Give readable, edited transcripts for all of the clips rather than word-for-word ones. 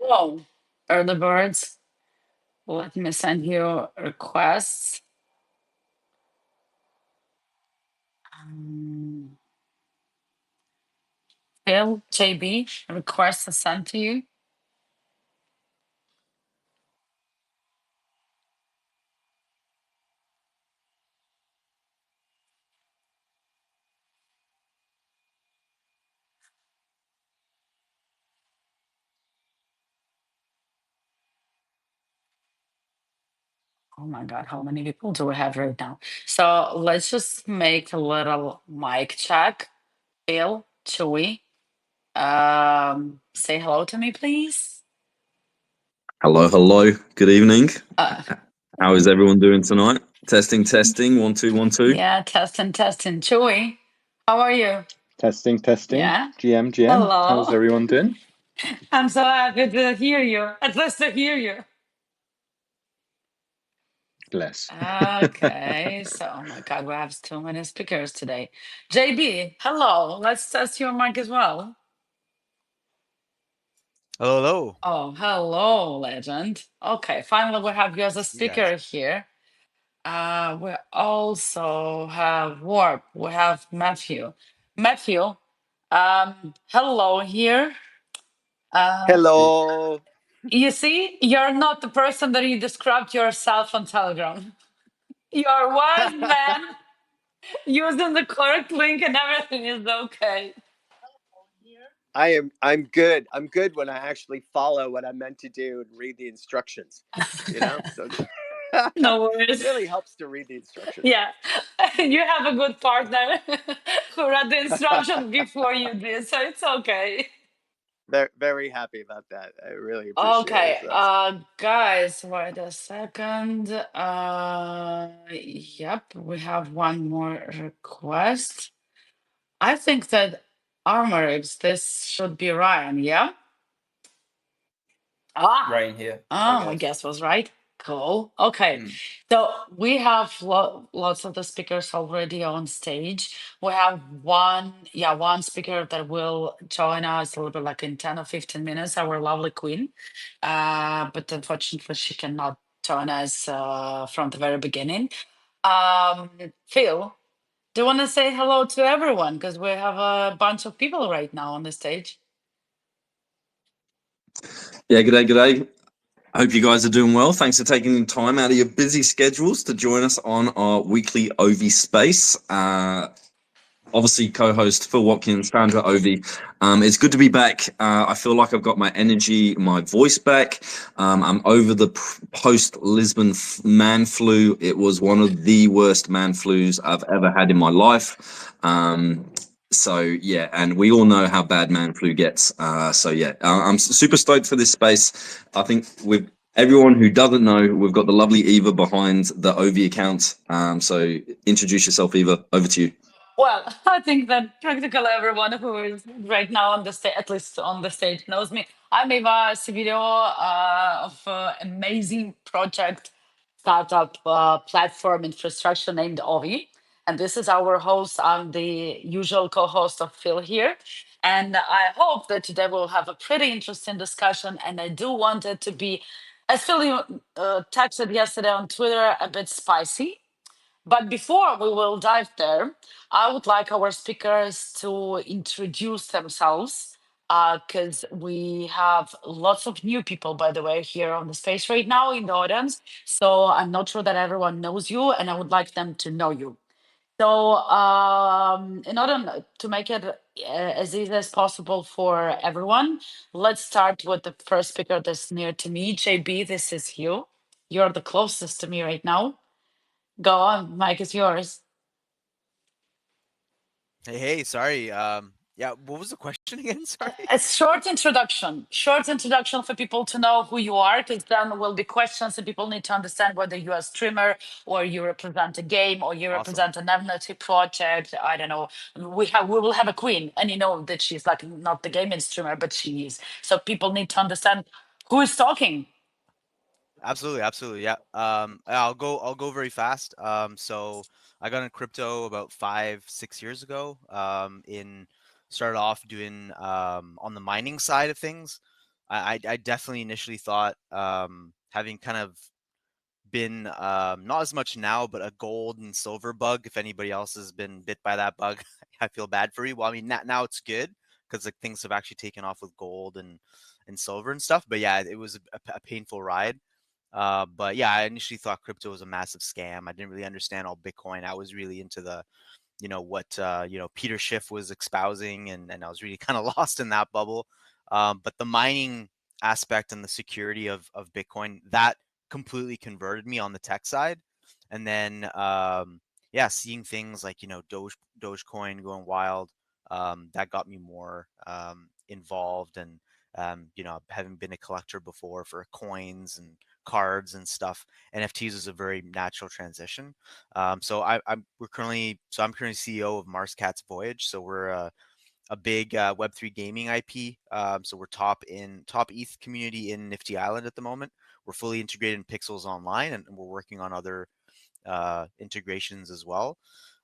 Oh, early birds. Let me send you requests. Um, Phil, JB, requests are sent to you. Oh my God, how many people do we have right now? So let's just make a little mic check. Phil, Chewy, say hello to me, please. Hello, hello. Good evening. Uh, How is everyone doing tonight? Testing, testing. 1, 2, 1, 2. yeah, testing, testing. Chewy, how are you? Testing, testing. Yeah. GM. How's Hello. everyone doing? I'm so happy to hear you. At least to hear you. Bless. Okay, so oh my God, we have too many speakers today. JB, hello. Let's test your mic as well. Hello, hello. Oh, hello, legend. Okay, finally we have you as a speaker Yes. here. We also have Warp. We have Matthew. Matthew, hello here. Hello. You see, you're not the person that you described yourself on Telegram. You're wise man, using the correct link and everything is okay. I'm good. I'm good when I actually follow what I'm meant to do and read the instructions. So No it worries. really helps to read the instructions. Yeah, you have a good partner who read the instructions before you did, so it's okay. Very, very happy about that. I really appreciate it. Okay, So that's guys, wait a second. Yep, we have one more request. I think that Armorix, this should be Ryan, yeah? Ah, Right in here, I oh, my guess. guess was right. Cool. Okay. Mm. So we have lots of the speakers already on stage. We have one speaker that will join us a little bit like in 10 or 15 minutes, our lovely queen. But unfortunately, she cannot join us from the very beginning. Phil, do you want to say hello to everyone? Because we have a bunch of people right now on the stage. Yeah, g'day, g'day. I hope you guys are doing well. Thanks for taking the time out of your busy schedules to join us on our weekly OV space. Obviously, co-host Phil Watkins, founder of OV. It's good to be back. I feel like I've got my energy, my voice back. I'm over the post-Lisbon man flu. It was one of the worst man flus I've ever had in my life. So yeah, and we all know how bad man flu gets. So yeah, I'm super stoked for this space. I think with everyone who doesn't know, we've got the lovely Eva behind the OV account. So introduce yourself, Eva. Over to you. Well, I think that practically everyone who is right now on the stage, at least on the stage, knows me. I'm Eva Sividio of amazing project startup platform infrastructure named OVI. And this is our host. I'm the usual co-host of Phil here. And I hope that today we'll have a pretty interesting discussion. And I do want it to be, as Phil texted yesterday on Twitter, a bit spicy. But before we will dive there, I would like our speakers to introduce themselves because we have lots of new people, by the way, here on the stage right now in the audience. So I'm not sure that everyone knows you, and I would like them to know you. So, in order to make it as easy as possible for everyone, let's start with the first speaker that's near to me. JB, this is you. You're the closest to me right now. Go on, Mike is yours. hey, sorry. Yeah, what was the question again? Sorry. A short introduction for people to know who you are, because then will be questions and people need to understand whether you're a streamer or you represent a game or you Awesome. represent an NFT project. I don't know. We will have a queen, and you know that she's like not the gaming streamer, but she is. So people need to understand who is talking. Absolutely, absolutely. Yeah. I'll go very fast. So I got in crypto about 5, 6 years ago. In Started off doing on the mining side of things. I definitely initially thought, having kind of been not as much now, but a gold and silver bug. If anybody else has been bit by that bug, I feel bad for you. Well, I mean, now it's good because like things have actually taken off with gold and silver and stuff. But yeah, it was a painful ride. But yeah, I initially thought crypto was a massive scam. I didn't really understand all Bitcoin. I was really into the, what Peter Schiff was espousing, and I was really kind of lost in that bubble. But the mining aspect and the security of Bitcoin, that completely converted me on the tech side. And then yeah, seeing things like Dogecoin going wild, that got me more involved. And having been a collector before for coins and cards and stuff, NFTs is a very natural transition. So I'm currently CEO of Mars Cat's Voyage. So we're a big Web3 gaming IP. So we're top ETH community in Nifty Island at the moment. We're fully integrated in Pixels Online, and we're working on other integrations as well.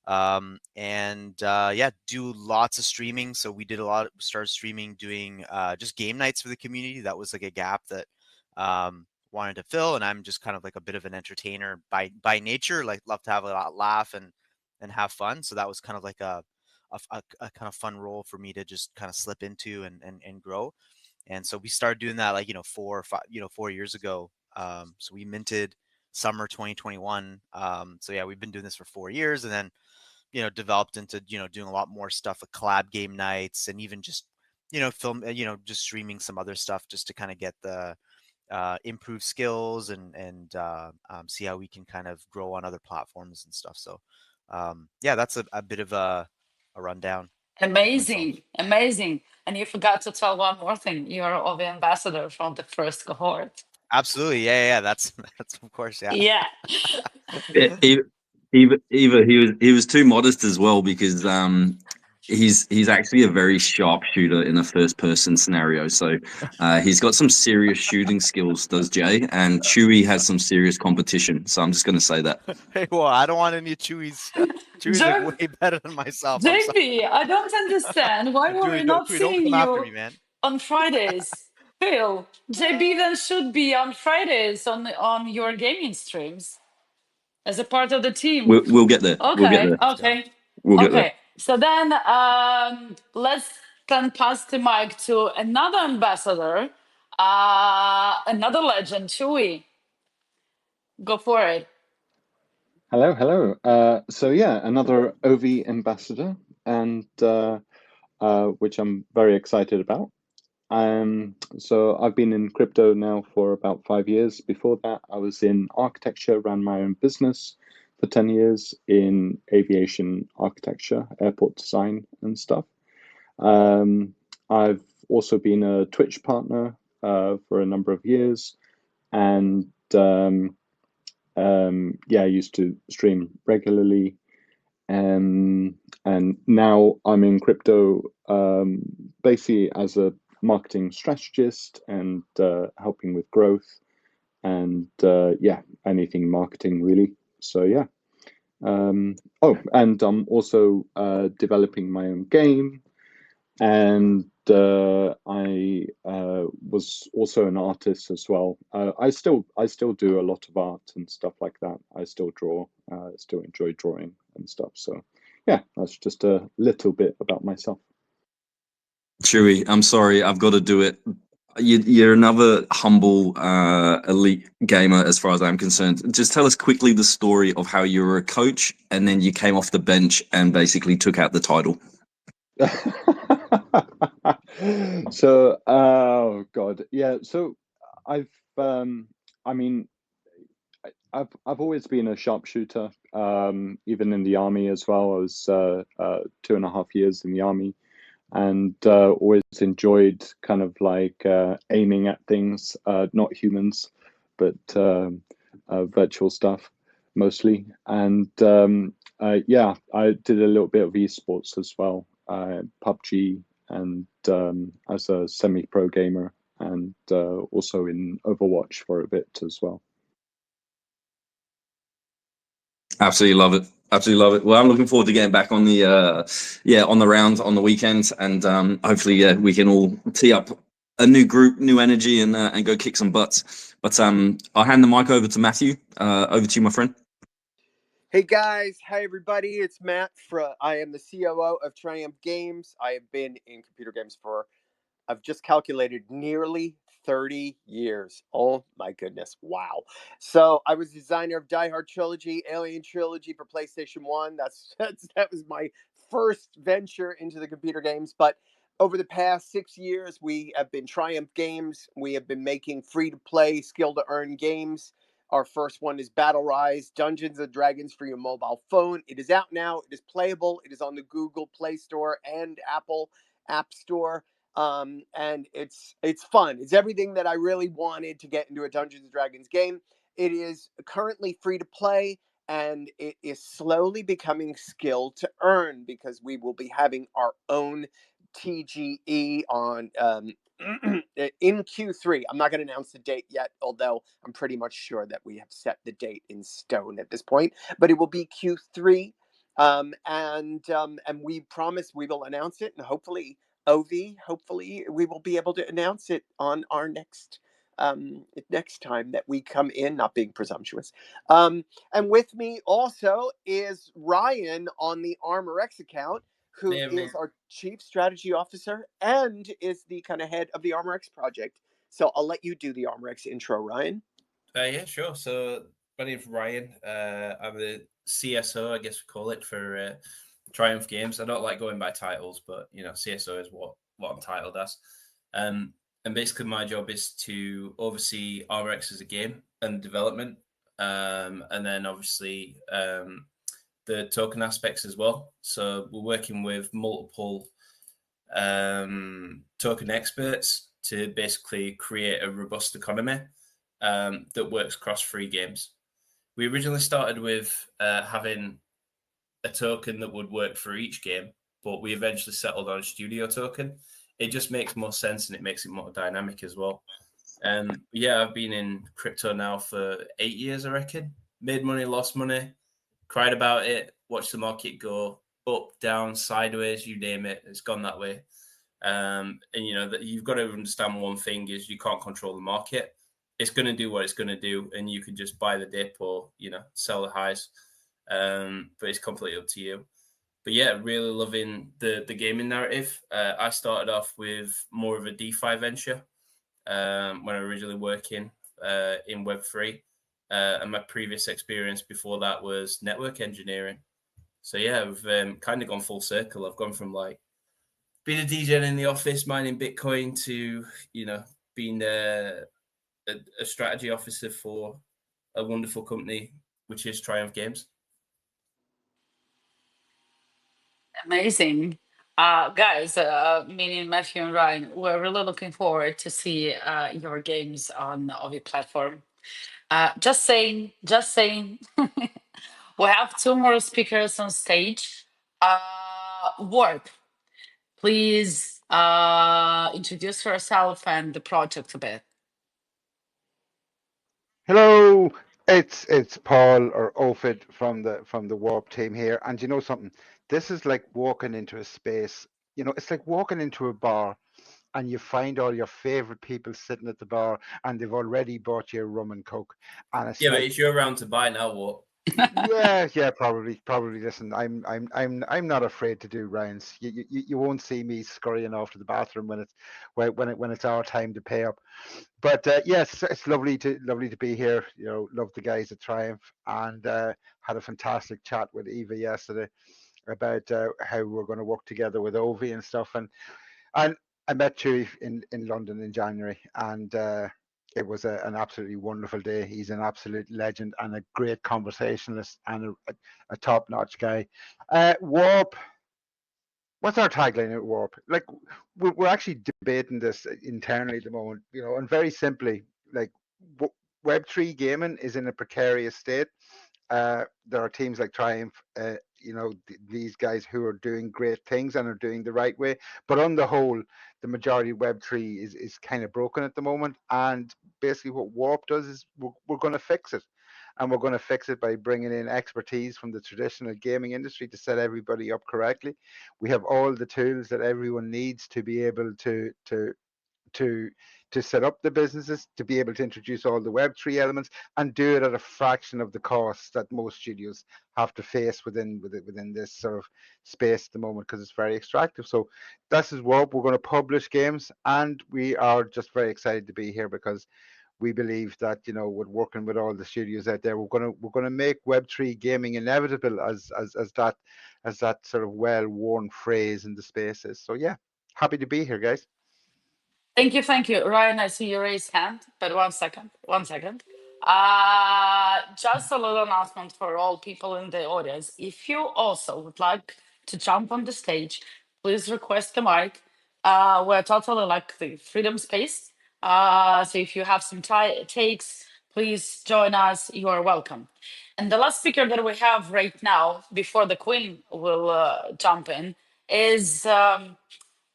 And yeah, do lots of streaming. So we started streaming, doing just game nights for the community. That was like a gap that wanted to fill, and I'm just kind of like a bit of an entertainer by nature, like love to have a laugh and have fun. So that was kind of like a kind of fun role for me to just kind of slip into and grow. And so we started doing that like 4 years ago. So we minted summer 2021. So yeah, we've been doing this for 4 years, and then developed into doing a lot more stuff with collab game nights, and even just film, just streaming some other stuff just to kind of get the improve skills and see how we can kind of grow on other platforms and stuff. So yeah, that's a bit of a rundown. Amazing, amazing. And you forgot to tell one more thing. You're OVI ambassador from the first cohort. Absolutely, yeah. That's of course, yeah. Yeah. Eva, he was too modest as well, because he's actually a very sharp shooter in a first person scenario. So he's got some serious shooting skills, does Jay, and Chewy has some serious competition. So I'm just going to say that. Hey, well, I don't want any Chewy's. Chewy's like way better than myself. JP, I don't understand why we're not seeing you me, man. on Fridays. Phil, JB then should be on Fridays on your gaming streams as a part of the team. We'll get there. Okay, we'll get there. okay, We'll get okay. there. So then let's then pass the mic to another ambassador, another legend, Chewy. Go for it. Hello. So yeah, another OV ambassador, and which I'm very excited about. So I've been in crypto now for about 5 years. Before that, I was in architecture, ran my own business for 10 years in aviation architecture, airport design and stuff. I've also been a Twitch partner for a number of years, and yeah, I used to stream regularly. And now I'm in crypto basically as a marketing strategist and helping with growth and yeah, anything marketing really. So yeah. Oh, and I'm also developing my own game, and I was also an artist as well. I still do a lot of art and stuff like that. I still draw. Still enjoy drawing and stuff. So yeah, that's just a little bit about myself. Chewy, I'm sorry, I've got to do it. You're another humble elite gamer as far as I'm concerned. Just tell us quickly the story of how you were a coach and then you came off the bench and basically took out the title. So oh god, yeah. So I've I mean, I've always been a sharpshooter, even in the army as well. I was 2.5 years in the army, and always enjoyed kind of like aiming at things, not humans, but virtual stuff mostly. And yeah, I did a little bit of esports as well, PUBG, and as a semi-pro gamer, and also in Overwatch for a bit as well. Absolutely love it. Absolutely love it. Well, I'm looking forward to getting back on the on the round on the weekend, and hopefully we can all tee up a new group, new energy, and go kick some butts. But I'll hand the mic over to Matthew. Over to you, my friend. Hey guys, hi everybody. It's Matt. I am the COO of Triumph Games. I have been in computer games for, I've just calculated, nearly 30 years. Oh my goodness. Wow. So I was designer of Die Hard Trilogy, Alien Trilogy for PlayStation 1. That was my first venture into the computer games. But over the past 6 years, we have been Triumph Games. We have been making free-to-play, skill-to-earn games. Our first one is Battle Rise, Dungeons and Dragons for your mobile phone. It is out now. It is playable. It is on the Google Play Store and Apple App Store. And it's fun. It's everything that I really wanted to get into a Dungeons and Dragons game. It is currently free to play, and it is slowly becoming skill to earn, because we will be having our own TGE on in Q3. I'm not going to announce the date yet, although I'm pretty much sure that we have set the date in stone at this point. But it will be Q3, and we promise we will announce it, and hopefully hopefully we will be able to announce it on our next time that we come in, not being presumptuous. And with me also is Ryan on the ArmorX account, who is our chief strategy officer and is the kind of head of the ArmorX project. So I'll let you do the ArmorX intro, Ryan. Yeah, sure. So my name's Ryan. I'm the CSO, I guess we call it, for Triumph Games. I don't like going by titles, but CSO is what I'm titled as. And basically my job is to oversee RX as a game and development. And then obviously the token aspects as well. So we're working with multiple token experts to basically create a robust economy that works across 3 games. We originally started with having a token that would work for each game, but we eventually settled on a studio token. It just makes more sense and it makes it more dynamic as well. Yeah, I've been in crypto now for 8 years, I reckon. Made money, lost money, cried about it, watched the market go up, down, sideways, you name it. It's gone that way. And that you've got to understand one thing is you can't control the market. It's going to do what it's going to do, and you can just buy the dip or sell the highs. But it's completely up to you. But yeah, really loving the gaming narrative. I started off with more of a DeFi venture when I originally working in Web3, and my previous experience before that was network engineering. So yeah, I've kind of gone full circle. I've gone from like being a DJ in the office mining Bitcoin to being a strategy officer for a wonderful company, which is Triumph Games. Amazing. Guys, meaning Matthew and Ryan, we're really looking forward to see your games on the OVI platform. Just saying. We have 2 more speakers on stage. Warp, please introduce yourself and the project a bit. Hello, it's Paul or Ophid from the Warp team here, and you know something? This is like walking into a space. It's like walking into a bar, and you find all your favorite people sitting at the bar, and they've already bought you a rum and coke. And it's but it's your round to buy now. What? yeah, probably. Listen, I'm not afraid to do rounds. You won't see me scurrying off to the bathroom when it's our time to pay up. But yes, it's lovely to be here. Love the guys at Triumph, and had a fantastic chat with Eva yesterday about how we're going to work together with OVI and stuff. And I met Chewy in London in January, and it was an absolutely wonderful day. He's an absolute legend and a great conversationalist and a top-notch guy. Warp. What's our tagline at Warp? Like, we're actually debating this internally at the moment, and very simply, like, Web3 gaming is in a precarious state. There are teams like Triumph, these guys who are doing great things and are doing the right way. But on the whole, the majority of Web3 is kind of broken at the moment. And basically what Warp does is we're going to fix it. And we're going to fix it by bringing in expertise from the traditional gaming industry to set everybody up correctly. We have all the tools that everyone needs to be able to to set up the businesses, to be able to introduce all the Web3 elements and do it at a fraction of the cost that most studios have to face within this sort of space at the moment, because it's very extractive. So this is what we're going to publish games, and we are just very excited to be here because we believe that, you know, with working with all the studios out there, we're gonna make Web3 gaming inevitable, as that sort of well-worn phrase in the spaces. So yeah, happy to be here, guys. Thank you, thank you. Ryan, I see you raised hand, but one second, one second. Just a little announcement for all people in the audience. If you also would like to jump on the stage, please request the mic. We're totally like the freedom space. So if you have some takes, please join us. You are welcome. And the last speaker that we have right now, before the Queen will jump in, is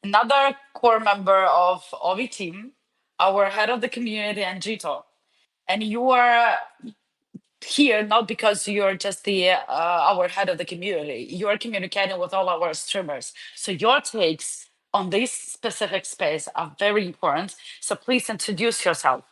another core member of OVI team, our head of the community, and Jito. And you are here not because you're just the our head of the community. You're communicating with all our streamers. So your takes on this specific space are very important. So please introduce yourself.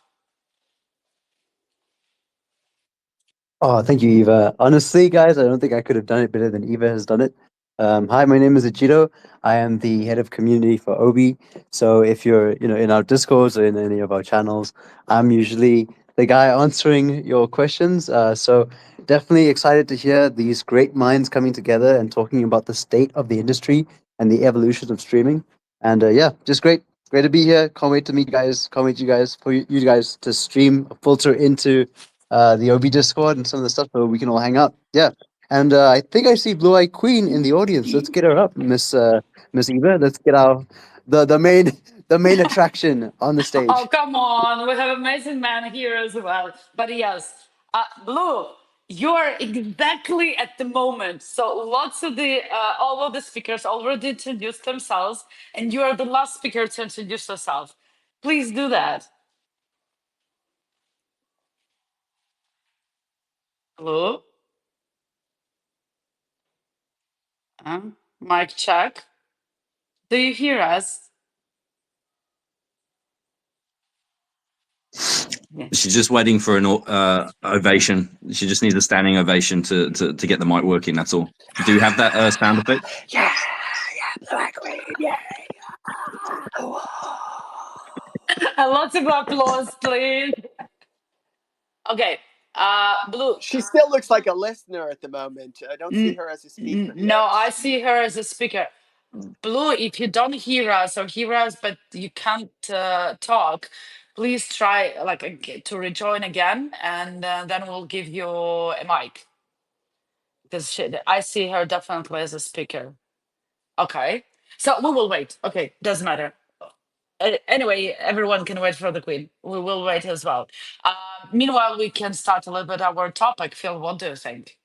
Oh, thank you, Eva. Honestly, guys, I don't think I could have done it better than Eva has done it. Hi, my name is Ajito. I am the head of community for Obi. So if you're, in our Discords or in any of our channels, I'm usually the guy answering your questions. So definitely excited to hear these great minds coming together and talking about the state of the industry and the evolution of streaming. And yeah, just great to be here. Can't wait to meet you guys. Can't wait for you guys to stream, filter into the OB Discord and some of the stuff so we can all hang out. Yeah. And I think I see Blue Eye Queen in the audience. Let's get her up, Miss Eva. Let's get the main attraction on the stage. Oh, come on. We have amazing man here as well. But yes, Blue, you're exactly at the moment. So lots of all of the speakers already introduced themselves, and you are the last speaker to introduce yourself. Please do that. Blue? Mic check. Do you hear us? Yeah. She's just waiting for an ovation. She just needs a standing ovation to get the mic working. That's all. Do you have that sound effect? Yeah, Black Queen, yeah. Lots of applause, please. Okay, Blue. She still looks like a listener at the moment. I don't see her as a speaker. No, I see her as a speaker. Blue, if you don't hear us or hear us, but you can't talk, please try to rejoin again, and then we'll give you a mic. Because I see her definitely as a speaker. Okay, so we will wait. Okay, doesn't matter. Anyway, everyone can wait for the Queen. We will wait as well. Meanwhile, we can start a little bit our topic. Phil, what do you think?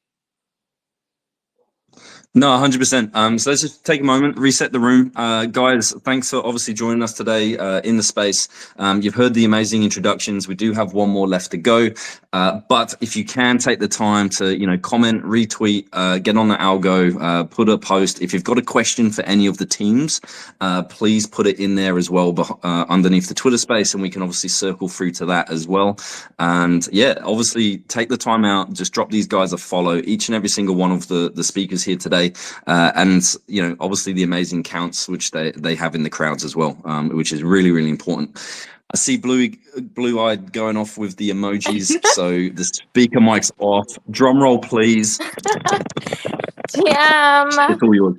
No, 100%. So let's just take a moment, reset the room. Guys, thanks for obviously joining us today in the space. You've heard the amazing introductions. We do have one more left to go. But if you can take the time to, comment, retweet, get on the algo, put a post. If you've got a question for any of the teams, please put it in there as well underneath the Twitter space, and we can obviously circle through to that as well. And yeah, obviously take the time out, just drop these guys a follow, each and every single one of the speakers here today. And obviously the amazing counts which they have in the crowds as well, which is really, really important. I see blue-eyed going off with the emojis. So the speaker mic's off. Drum roll, please. TM. It's all yours.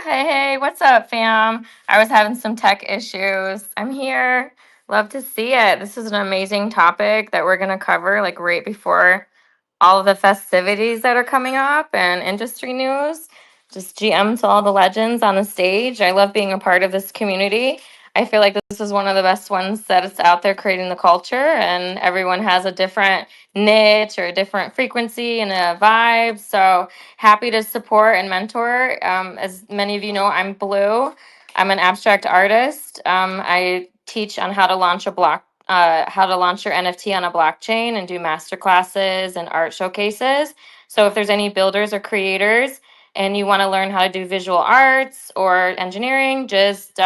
Hey, what's up, fam? I was having some tech issues. I'm here. Love to see it. This is an amazing topic that we're going to cover right before all of the festivities that are coming up and industry news. Just GM to all the legends on the stage. I love being a part of this community. I feel like this is one of the best ones that is out there creating the culture, and everyone has a different niche or a different frequency and a vibe. So happy to support and mentor. As many of you know, I'm Blue. I'm an abstract artist. I teach on how to launch how to launch your NFT on a blockchain and do master classes and art showcases. So if there's any builders or creators and you want to learn how to do visual arts or engineering, just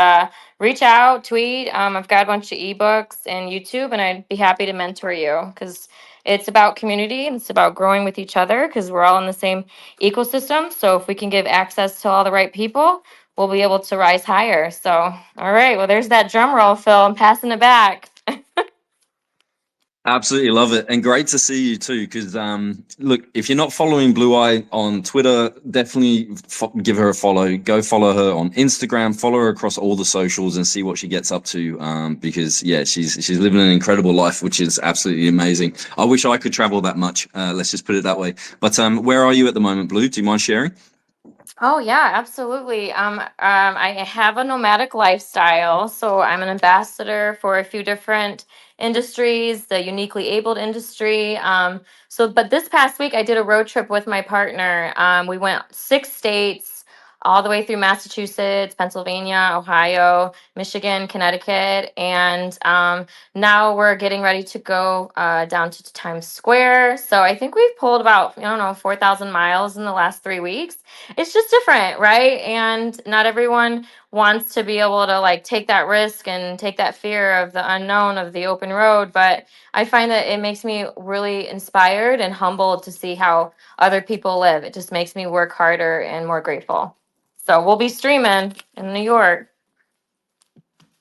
reach out, tweet. I've got a bunch of ebooks and YouTube, and I'd be happy to mentor you because it's about community and it's about growing with each other because we're all in the same ecosystem. So if we can give access to all the right people, we'll be able to rise higher. So, all right, well, there's that drum roll, Phil. I'm passing it back. Absolutely love it, and great to see you too. Because look, if you're not following Blue Eye on Twitter, definitely give her a follow. Go follow her on Instagram. Follow her across all the socials and see what she gets up to. Because yeah, she's living an incredible life, which is absolutely amazing. I wish I could travel that much. Let's just put it that way. But where are you at the moment, Blue? Do you mind sharing? Oh yeah, absolutely. I have a nomadic lifestyle, so I'm an ambassador for a few different industries, the uniquely abled industry. But this past week I did a road trip with my partner. We went 6 states, all the way through Massachusetts, Pennsylvania, Ohio, Michigan, Connecticut, and now we're getting ready to go down to Times Square. So I think we've pulled about, I don't know, 4,000 miles in the last 3 weeks. It's just different, right? And not everyone wants to be able to like take that risk and take that fear of the unknown of the open road. But I find that it makes me really inspired and humbled to see how other people live. It just makes me work harder and more grateful. So we'll be streaming in New York.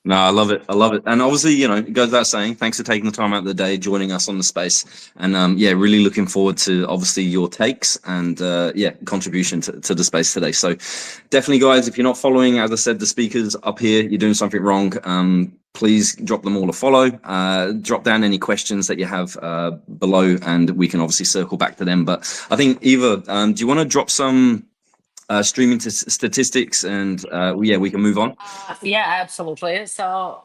No, I love it. I love it. And obviously, you know, it goes without saying, thanks for taking the time out of the day, joining us on the space. And yeah, really looking forward to obviously your takes and yeah, contribution to the space today. So definitely, guys, if you're not following, as I said, the speakers up here, you're doing something wrong. Please drop them all a follow. Drop down any questions that you have below, and we can obviously circle back to them. But I think, Eva, do you want to drop some streaming statistics and yeah, we can move on? Yeah, absolutely. So,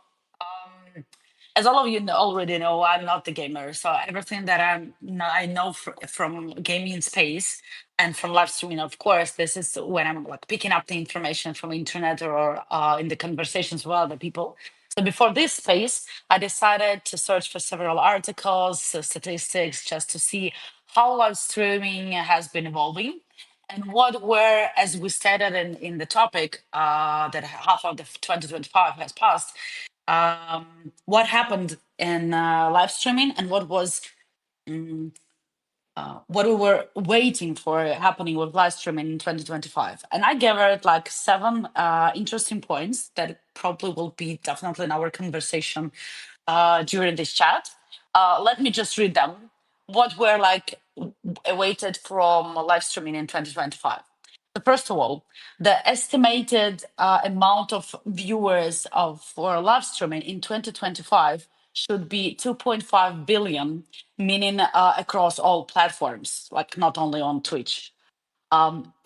as all of you already know, I'm not the gamer. So everything that I know from gaming space and from live streaming, of course, this is when I'm like picking up the information from internet or in the conversations with other people. So before this space, I decided to search for several articles, statistics, just to see how live streaming has been evolving and what were, as we stated in the topic, that half of the 2025 has passed, what happened in live streaming and what was what we were waiting for happening with live streaming in 2025. And I gathered like 7 interesting points that probably will be definitely in our conversation during this chat. Let me just read them. What were like awaited from live streaming in 2025? So first of all, the estimated amount of viewers for live streaming in 2025 should be 2.5 billion, meaning across all platforms, like not only on Twitch.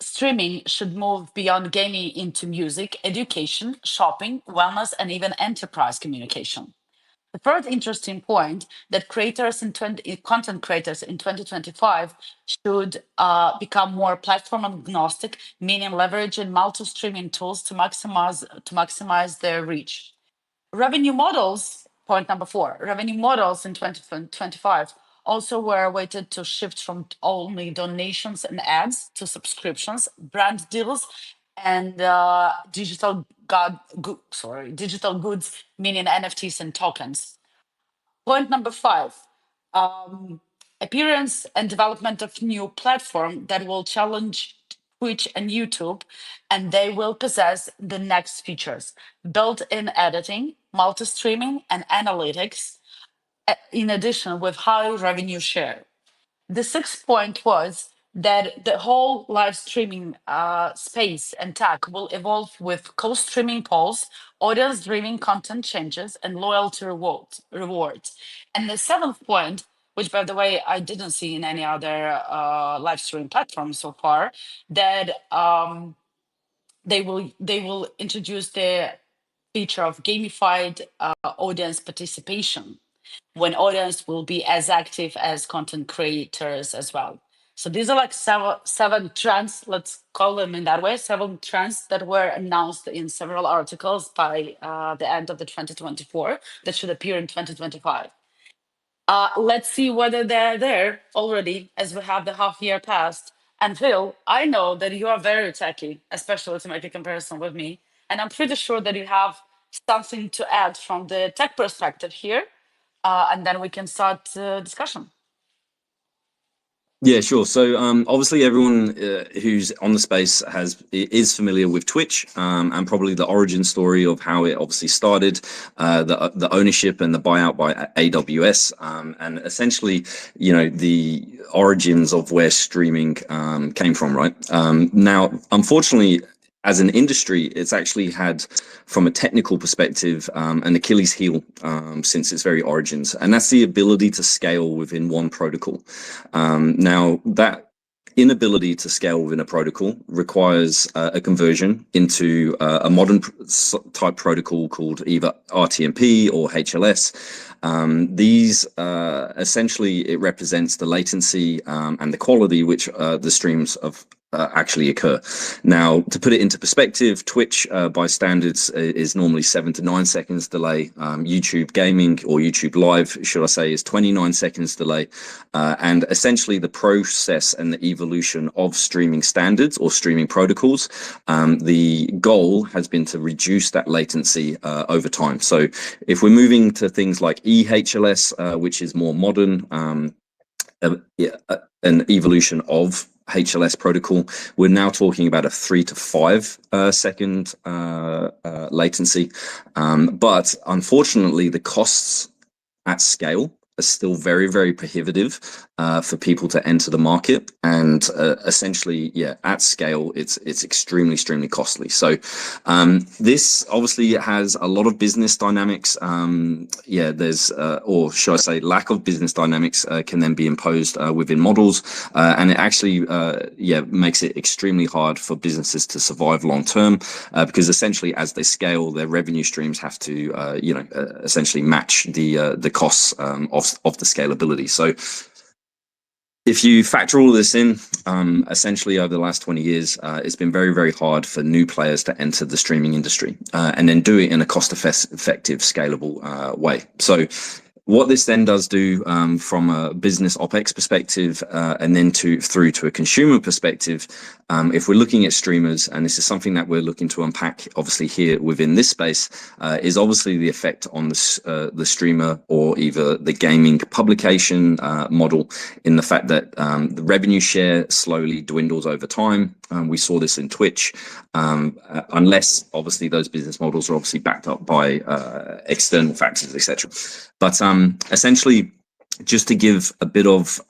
Streaming should move beyond gaming into music, education, shopping, wellness, and even enterprise communication. The third interesting point that content creators in 2025 should become more platform agnostic, meaning leveraging multi-streaming tools to maximize their reach. Revenue models, point number 4, revenue models in 2025 also were weighted to shift from only donations and ads to subscriptions, brand deals, and digital goods, meaning NFTs and tokens. Point number 5, appearance and development of new platform that will challenge Twitch and YouTube, and they will possess the next features: built-in editing, multi-streaming, and analytics, in addition with high revenue share. The 6th point was that the whole live streaming space and tech will evolve with co-streaming polls, audience-driven content changes, and loyalty rewards. And the 7th point, which by the way I didn't see in any other live streaming platform so far, that they will introduce the feature of gamified audience participation, when audience will be as active as content creators as well. So these are like seven trends, let's call them in that way, 7 trends that were announced in several articles by the end of the 2024 that should appear in 2025. Let's see whether they're there already, as we have the half year passed. And Phil, I know that you are very techy, especially to make a comparison with me. And I'm pretty sure that you have something to add from the tech perspective here. And then we can start discussion. Yeah, sure. So obviously everyone who's on the space is familiar with Twitch, and probably the origin story of how it obviously started, the ownership and the buyout by AWS, and essentially, the origins of where streaming came from, right? Now, unfortunately, as an industry, it's actually had, from a technical perspective, an Achilles heel since its very origins, and that's the ability to scale within one protocol. Now, that inability to scale within a protocol requires a conversion into a modern type protocol called either RTMP or HLS. These essentially, it represents the latency and the quality which the streams of actually occur. Now, to put it into perspective, Twitch by standards is normally 7 to 9 seconds delay. YouTube gaming, or YouTube live, should I say, is 29 seconds delay. And essentially the process and the evolution of streaming standards or streaming protocols, the goal has been to reduce that latency over time. So if we're moving to things like eHLS, which is more modern, an evolution of HLS protocol, we're now talking about a 3 to 5 second latency. But unfortunately, the costs at scale are still very, very prohibitive for people to enter the market. And essentially, at scale, it's extremely costly. So this obviously has a lot of business dynamics. There's, or should I say, lack of business dynamics can then be imposed within models. And it actually, makes it extremely hard for businesses to survive long term, because essentially as they scale, their revenue streams have to, essentially match the costs of the scalability. So if you factor all this in, essentially over the last 20 years, it's been very, very hard for new players to enter the streaming industry and then do it in a cost-effective, scalable way. So what this then does do from a business OpEx perspective, and then through to a consumer perspective, if we're looking at streamers, and this is something that we're looking to unpack obviously here within this space, is obviously the effect on the streamer or either the gaming publication model, in the fact that the revenue share slowly dwindles over time. We saw this in Twitch, unless obviously those business models are obviously backed up by external factors, etc. But essentially, just to give a bit of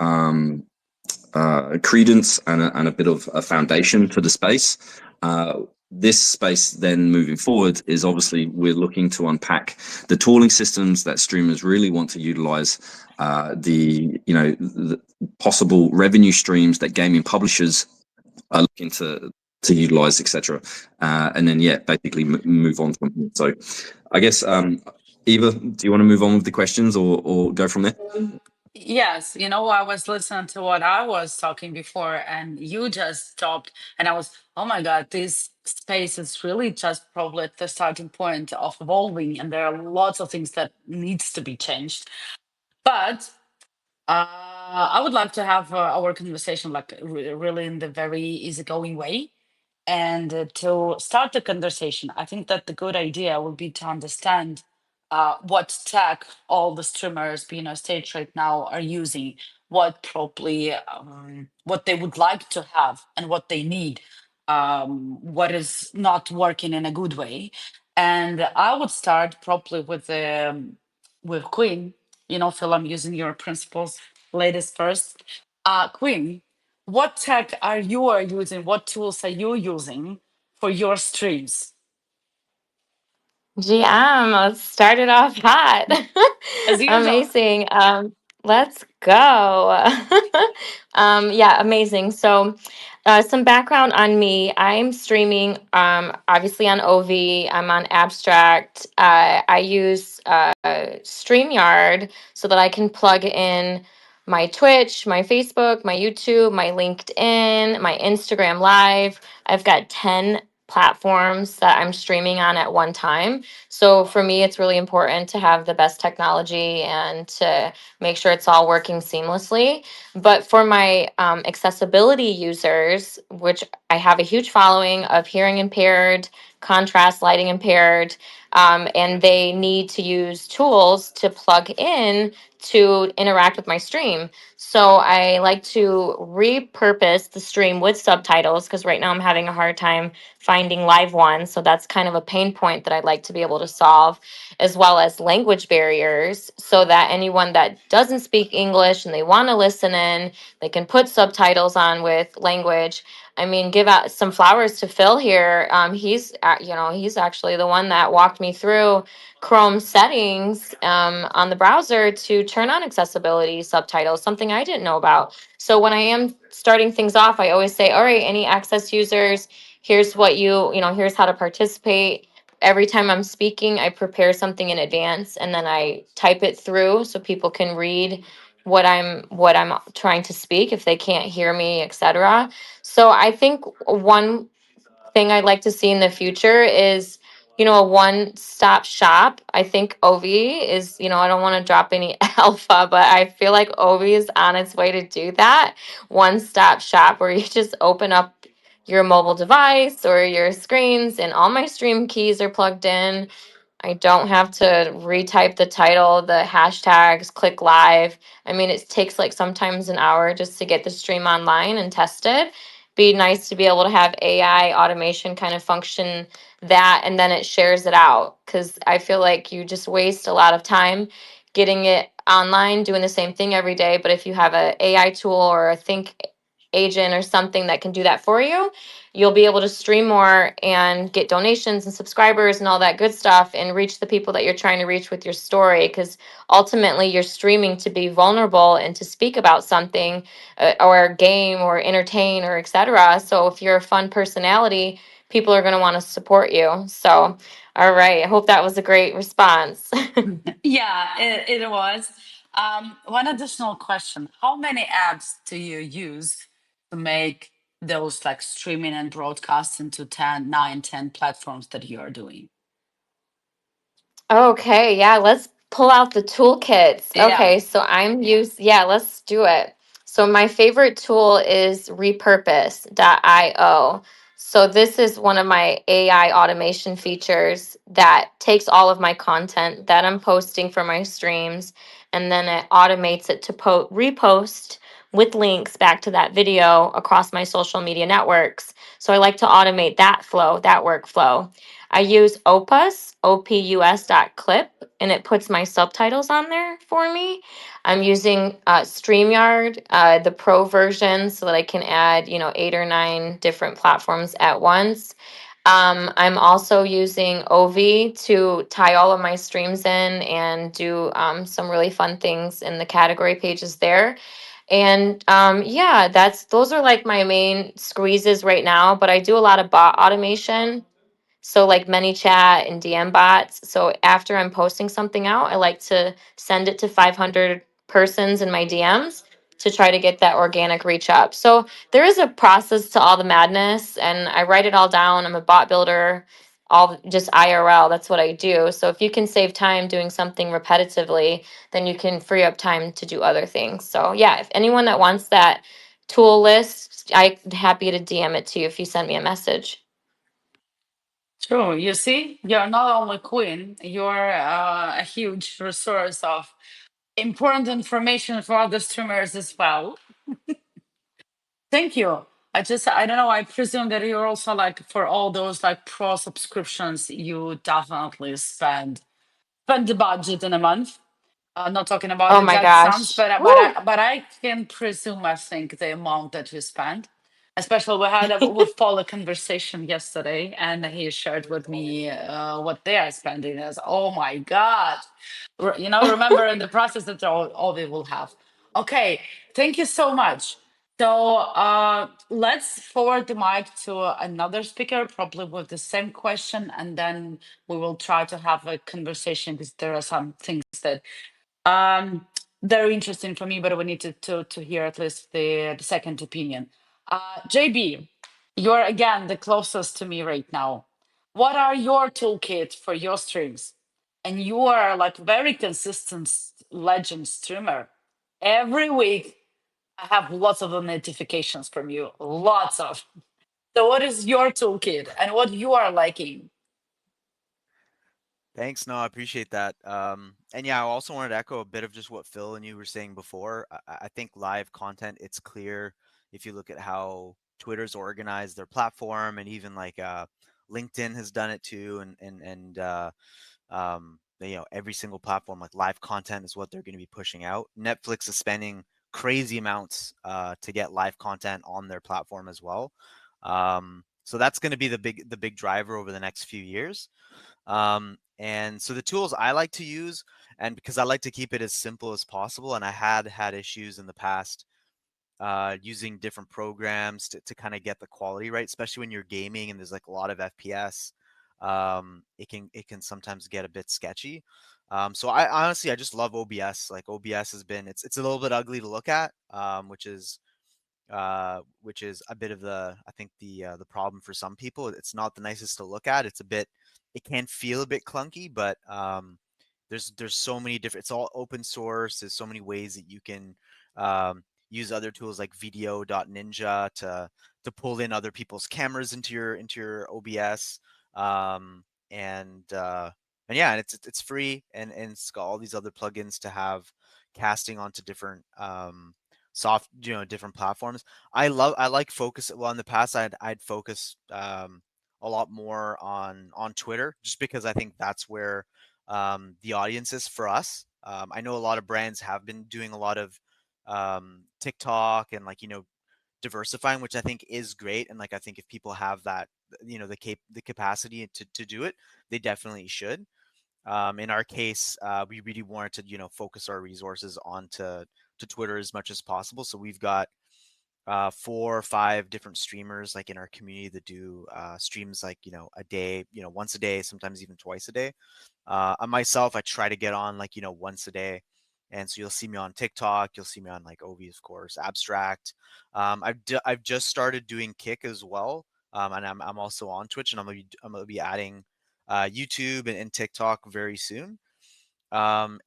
credence and a bit of a foundation to the space, this space then moving forward is obviously we're looking to unpack the tooling systems that streamers really want to utilize, the possible revenue streams that gaming publishers are looking to utilize, etc. And then basically move on from here. So I guess Eva, do you want to move on with the questions or go from there? Yes, I was listening to what I was talking before, and you just stopped, and I was, oh my God, this space is really just probably at the starting point of evolving, and there are lots of things that needs to be changed. But I would like to have our conversation like really in the very easygoing way. And to start the conversation, I think that the good idea would be to understand what tech all the streamers being on stage right now are using, what probably what they would like to have and what they need, what is not working in a good way. And I would start probably with Queen. Phil, I'm using your principles, ladies first. Queen, what tech are you using? What tools are you using for your streams? GM, let's start it off hot. As usual. Amazing. Let's go. Amazing. So, some background on me. I'm streaming obviously on OVI. I'm on Abstract. I use StreamYard so that I can plug in my Twitch, my Facebook, my YouTube, my LinkedIn, my Instagram Live. I've got 10 platforms that I'm streaming on at one time. So for me, it's really important to have the best technology and to make sure it's all working seamlessly. But for my accessibility users, which I have a huge following of hearing impaired, contrast lighting impaired, and they need to use tools to plug in to interact with my stream. So I like to repurpose the stream with subtitles because right now I'm having a hard time finding live ones. So that's kind of a pain point that I'd like to be able to solve, as well as language barriers so that anyone that doesn't speak English and they want to listen in, they can put subtitles on with language. I mean, give out some flowers to Phil here. He's actually the one that walked me through Chrome settings on the browser to turn on accessibility subtitles, something I didn't know about. So when I am starting things off, I always say, all right, any access users, here's what here's how to participate. Every time I'm speaking, I prepare something in advance and then I type it through so people can read what I'm trying to speak if they can't hear me, etc. So I think one thing I'd like to see in the future is, a one-stop shop. I think OVI is, I don't want to drop any alpha, but I feel like OVI is on its way to do that. One-stop shop where you just open up your mobile device or your screens and all my stream keys are plugged in. I don't have to retype the title, the hashtags, click live. I mean, it takes like sometimes an hour just to get the stream online and tested. Be nice to be able to have AI automation kind of function that and then it shares it out because I feel like you just waste a lot of time getting it online, doing the same thing every day. But if you have a AI tool or a think agent or something that can do that for you, you'll be able to stream more and get donations and subscribers and all that good stuff and reach the people that you're trying to reach with your story because ultimately you're streaming to be vulnerable and to speak about something or a game or entertain or etc. So if you're a fun personality, people are going to want to support you. So all right, I hope that was a great response. Yeah, it was. One additional question. How many apps do you use to make those like streaming and broadcast into 10, 9, 10 platforms that you are doing? Okay, yeah, let's pull out the toolkits. Yeah. Okay, so yeah, let's do it. So my favorite tool is repurpose.io. So this is one of my AI automation features that takes all of my content that I'm posting for my streams and then it automates it to repost with links back to that video across my social media networks. So I like to automate that flow, that workflow. I use opus.clip, and it puts my subtitles on there for me. I'm using StreamYard, the pro version, so that I can add, 8 or 9 different platforms at once. I'm also using OVI to tie all of my streams in and do some really fun things in the category pages there. And yeah, those are like my main squeezes right now, but I do a lot of bot automation. So like ManyChat and DM bots. So after I'm posting something out, I like to send it to 500 persons in my DMs to try to get that organic reach up. So there is a process to all the madness and I write it all down. I'm a bot builder, all just IRL. That's what I do. So if you can save time doing something repetitively, then you can free up time to do other things. So yeah, if anyone that wants that tool list, I'm happy to DM it to you if you send me a message. True. You see, you're not only queen, you're a huge resource of important information for other streamers as well. Thank you. I don't know, I presume that you're also like for all those like pro subscriptions, you definitely spend the budget in a month. Not talking about Oh the my exact sums, gosh. but Woo! I can presume. I think the amount that you spend, especially we had with Paul a conversation yesterday, and he shared with me what they are spending. As oh my god, remember in the process that all they will have. Okay, thank you so much. So let's forward the mic to another speaker, probably with the same question, and then we will try to have a conversation because there are some things that um, very interesting for me, but we need to hear at least the second opinion. JB, You're again the closest to me right now. What are your toolkit for your streams? And you are like very consistent legend streamer. Every week I have lots of notifications from you, lots of. So what is your toolkit and what you are liking? Thanks. No, I appreciate that. And yeah, I also wanted to echo a bit of just what Phil and you were saying before. I think live content, it's clear if you look at how Twitter's organized their platform, and even like LinkedIn has done it too, every single platform, like live content is what they're going to be pushing out. Netflix is spending crazy amounts to get live content on their platform as well. So that's going to be the big driver over the next few years. And so the tools I like to use, and because I like to keep it as simple as possible, and I had issues in the past using different programs to kind of get the quality right, especially when you're gaming and there's like a lot of FPS. It can sometimes get a bit sketchy. So I honestly, I just love OBS. Like OBS has been, it's a little bit ugly to look at, which is a bit of I think the problem for some people. It's not the nicest to look at. It can feel a bit clunky, but there's so many different. It's all open source. There's so many ways that you can use other tools like video.ninja to pull in other people's cameras into your OBS. Um, and yeah, and it's free, and it's got all these other plugins to have casting onto different different platforms. I like focus. Well, in the past, I'd focus a lot more on Twitter, just because I think that's where the audience is for us. I know a lot of brands have been doing a lot of TikTok and diversifying, which I think is great. And I think if people have that, the capacity to do it, they definitely should. In our case, we really wanted to focus our resources onto Twitter as much as possible. So we've got 4 or 5 different streamers in our community that do streams a day, once a day, sometimes even twice a day. Myself, I try to get on once a day. And so you'll see me on TikTok, you'll see me on OVI, of course, Abstract. I've just started doing Kick as well. And I'm also on Twitch, and I'm gonna be adding YouTube and TikTok very soon. Another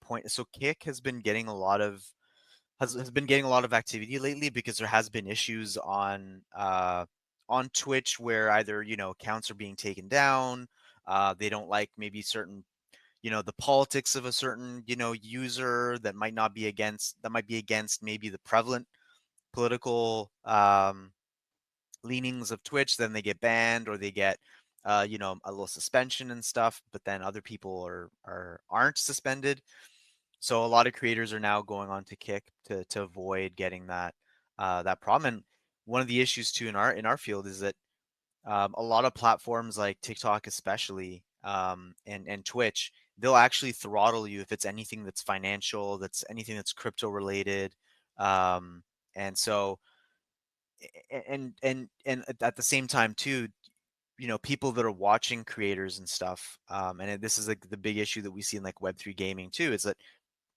point, so Kick has been getting a lot of activity lately, because there has been issues on Twitch where either accounts are being taken down, they don't like maybe certain the politics of a certain user that might be against maybe the prevalent political leanings of Twitch. Then they get banned, or they get a little suspension and stuff, but then other people aren't suspended. So a lot of creators are now going on to Kick to avoid getting that problem. And one of the issues too in our field is that a lot of platforms like TikTok, especially, and Twitch, they'll actually throttle you if it's anything that's financial, that's anything that's crypto related. And so, and at the same time too, people that are watching creators and stuff, and this is the big issue that we see in Web3 gaming too, is that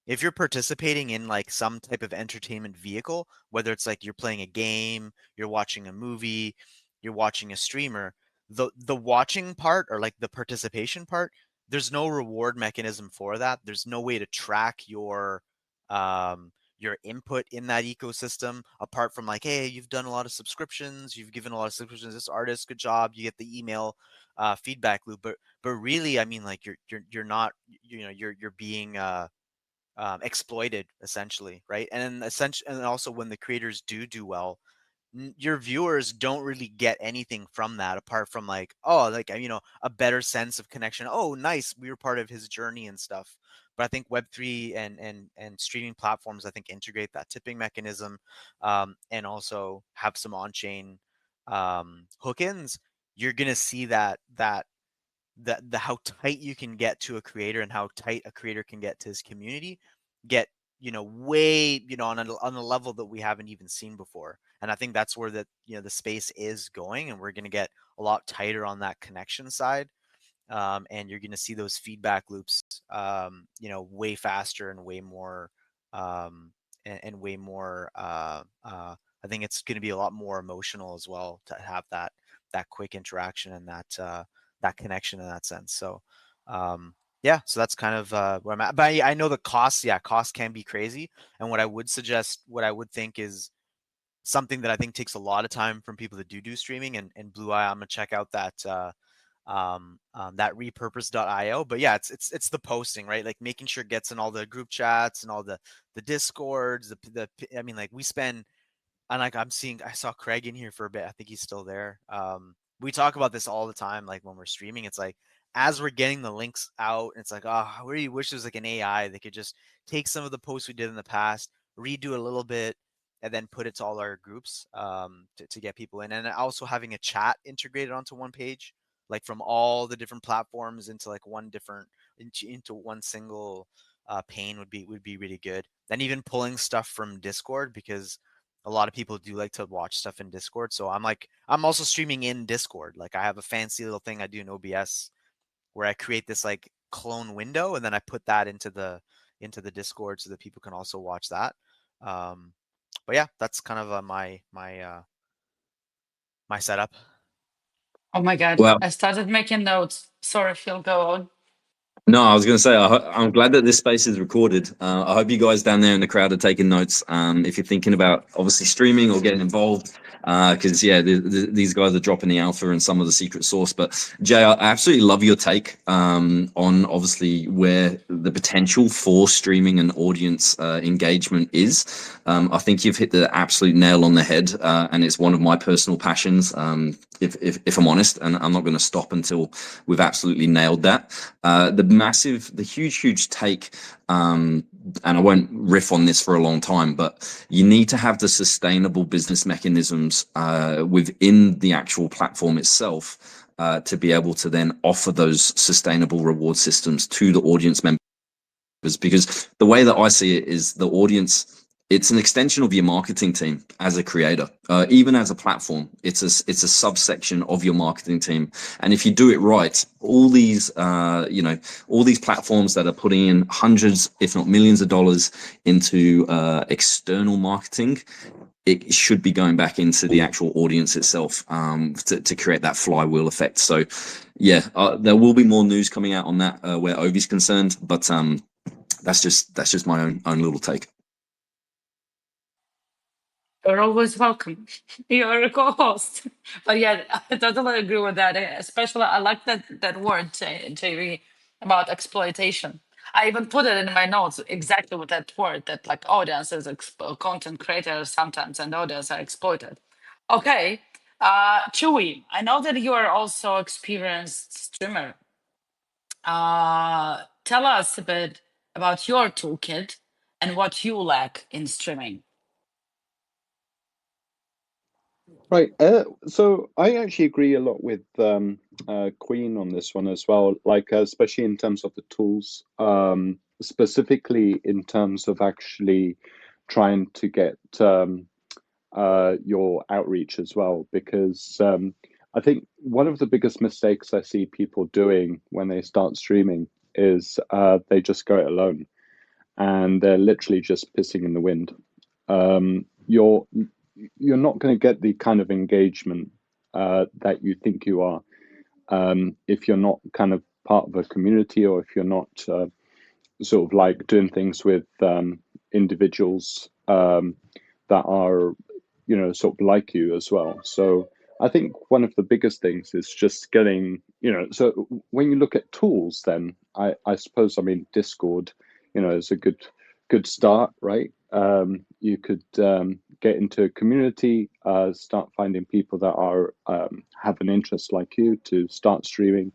if you're participating in some type of entertainment vehicle, whether it's you're playing a game, you're watching a movie, you're watching a streamer, the watching part, or the participation part, there's no reward mechanism for that. There's no way to track your input in that ecosystem, apart from hey, you've done a lot of subscriptions, you've given a lot of subscriptions to this artist, good job, you get the email feedback loop. But really, I mean, you're not, you're being exploited, essentially, right? And also when the creators do well, your viewers don't really get anything from that, apart from a better sense of connection. Oh, nice, we were part of his journey and stuff. But I think Web3 and streaming platforms, I think, integrate that tipping mechanism, and also have some on-chain hook-ins. You're gonna see the how tight you can get to a creator, and how tight a creator can get to his community, get way on a level that we haven't even seen before. And I think that's where the space is going, and we're going to get a lot tighter on that connection side. And you're going to see those feedback loops way faster, and way more and way more I think it's going to be a lot more emotional as well to have that quick interaction and that connection in that sense. So yeah, so that's kind of where I'm at. But I know the costs, costs can be crazy. And what I would suggest, what I would think is something that I think takes a lot of time from people that do streaming, and Blue Eye, I'm gonna check out that that repurpose.io. But yeah, it's the posting, right? Like making sure it gets in all the group chats and all the discords, I mean, like we spend, and like I saw Craig in here for a bit. I think he's still there. We talk about this all the time, like when we're streaming. It's like as we're getting the links out, it's like, oh, I really wish there was like an AI that could just take some of the posts we did in the past, redo a little bit, and then put it to all our groups to get people in. And also having a chat integrated onto one page, like from all the different platforms into like into one single pane would be really good. Then even pulling stuff from Discord, because a lot of people do like to watch stuff in Discord. So I'm also streaming in Discord. Like I have a fancy little thing I do in OBS where I create this like clone window, and then I put that into the Discord so that people can also watch that. But yeah, that's kind of my setup. Oh my God. Well, I started making notes. Sorry, Phil, go on. no, I was going to say, I'm glad that this space is recorded. I hope you guys down there in the crowd are taking notes. If you're thinking about obviously streaming or getting involved, because these guys are dropping the alpha and some of the secret sauce. But Jay, I absolutely love your take on obviously where the potential for streaming and audience engagement is. I think you've hit the absolute nail on the head, and it's one of my personal passions. If I'm honest, and I'm not going to stop until we've absolutely nailed that. The huge take, and I won't riff on this for a long time, but you need to have the sustainable business mechanisms within the actual platform itself to be able to then offer those sustainable reward systems to the audience members. Because the way that I see it is the audience, it's an extension of your marketing team as a creator, even as a platform. It's a subsection of your marketing team, and if you do it right, all these platforms that are putting in hundreds, if not millions, of dollars into external marketing, it should be going back into the actual audience itself to create that flywheel effect. So, yeah, there will be more news coming out on that where OVI's concerned, but that's just my own little take. You're always welcome. You're a co-host. But yeah, I totally agree with that. Especially, I like that word, JV, about exploitation. I even put it in my notes exactly with that word, that like audiences, content creators sometimes, and audience are exploited. Okay, Chewy, I know that you are also experienced streamer. Tell us a bit about your toolkit and what you lack in streaming. Right. So I actually agree a lot with Queen on this one as well. Like especially in terms of the tools, specifically in terms of actually trying to get your outreach as well, because I think one of the biggest mistakes I see people doing when they start streaming is they just go it alone, and they're literally just pissing in the wind. You're not going to get the kind of engagement that you think you are if you're not kind of part of a community, or if you're not sort of like doing things with individuals that are, sort of like you as well. So I think one of the biggest things is just getting, so when you look at tools, then I suppose, I mean, Discord, is a good start, right? You could get into a community, start finding people that are have an interest like you to start streaming,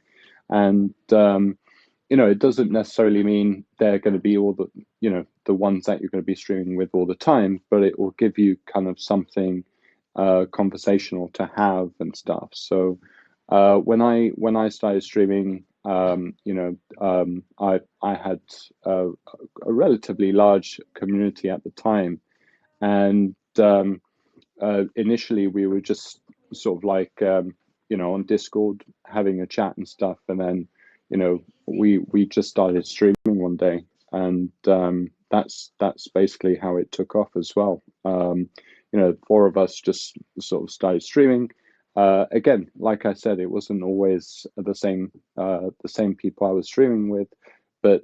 and it doesn't necessarily mean they're going to be all the the ones that you're going to be streaming with all the time, but it will give you kind of something conversational to have and stuff. So when I started streaming, I had a relatively large community at the time, and initially we were just sort of like on Discord having a chat and stuff, and then we just started streaming one day, and that's basically how it took off as well. 4 of us just sort of started streaming. Again, like I said, it wasn't always the same people I was streaming with, but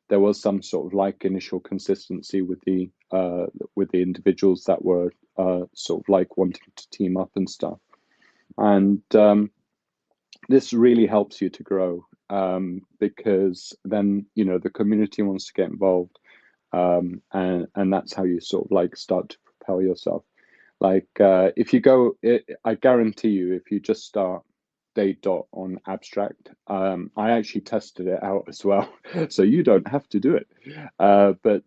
there was some sort of like initial consistency with the individuals that were sort of like wanting to team up and stuff. And this really helps you to grow, because then the community wants to get involved, and that's how you sort of like start to propel yourself. Like if you go, I guarantee you, if you just start day dot on abstract, I actually tested it out as well, so you don't have to do it. But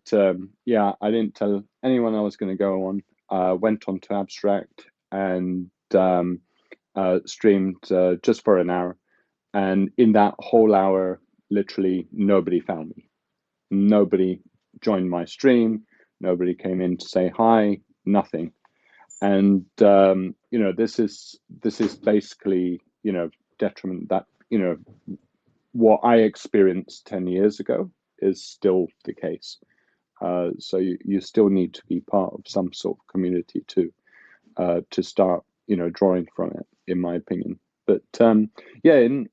yeah, I didn't tell anyone I was going to go on. Went on to abstract and streamed just for an hour, and in that whole hour, literally nobody found me. Nobody joined my stream. Nobody came in to say hi. Nothing. And this is basically detriment that what I experienced 10 years ago is still the case. So you still need to be part of some sort of community to start drawing from it, in my opinion. But yeah, in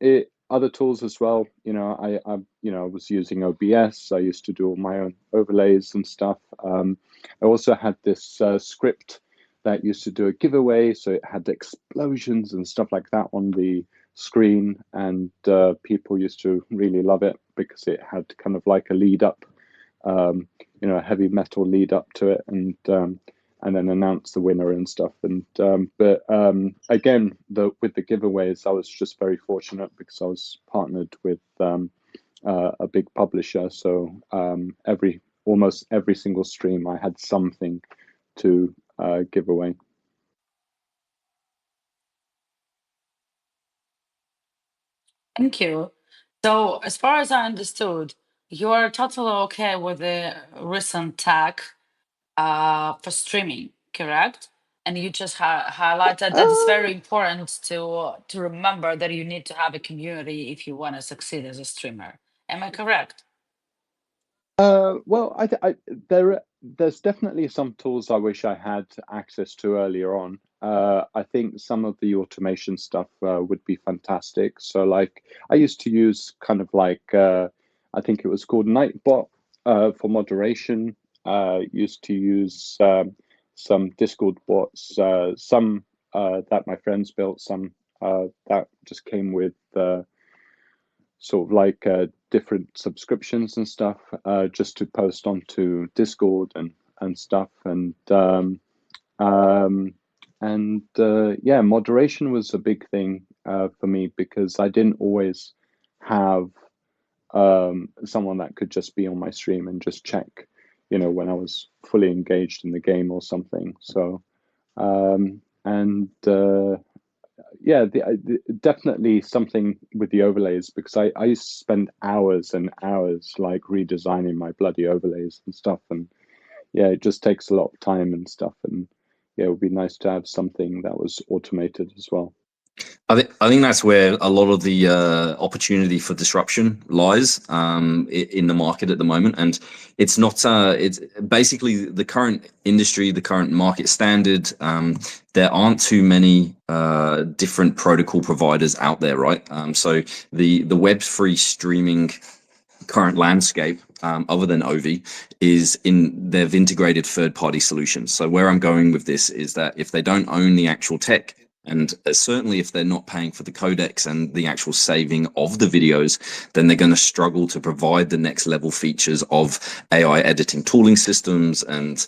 other tools as well, I was using OBS. I used to do all my own overlays and stuff. I also had this script that used to do a giveaway, so it had explosions and stuff like that on the screen, and people used to really love it because it had kind of like a lead up, a heavy metal lead up to it, and then announce the winner and stuff. And but again, with the giveaways, I was just very fortunate because I was partnered with a big publisher, so almost every single stream I had something to give away. Thank you. So, as far as I understood, you are totally okay with the recent tech for streaming, correct? And you just highlighted that it's very important to remember that you need to have a community if you want to succeed as a streamer. Am I correct? Well, there's definitely some tools I wish I had access to earlier on. I think some of the automation stuff would be fantastic. So, like, I used to use kind of like I think it was called Nightbot for moderation. Used to use some Discord bots, some that my friends built, some that just came with sort of like different subscriptions and stuff, just to post onto Discord and stuff. And yeah, moderation was a big thing for me because I didn't always have someone that could just be on my stream and just check, when I was fully engaged in the game or something. So yeah, definitely something with the overlays, because I used to spend hours and hours like redesigning my bloody overlays and stuff, and yeah, it just takes a lot of time and stuff, and yeah, it would be nice to have something that was automated as well. I think that's where a lot of the opportunity for disruption lies in the market at the moment, and it's not. It's basically the current industry, the current market standard. There aren't too many different protocol providers out there, right? So the Web3 streaming current landscape, other than OVI, they've integrated third-party solutions. So where I'm going with this is that if they don't own the actual tech, and certainly if they're not paying for the codecs and the actual saving of the videos, then they're going to struggle to provide the next level features of AI editing tooling systems and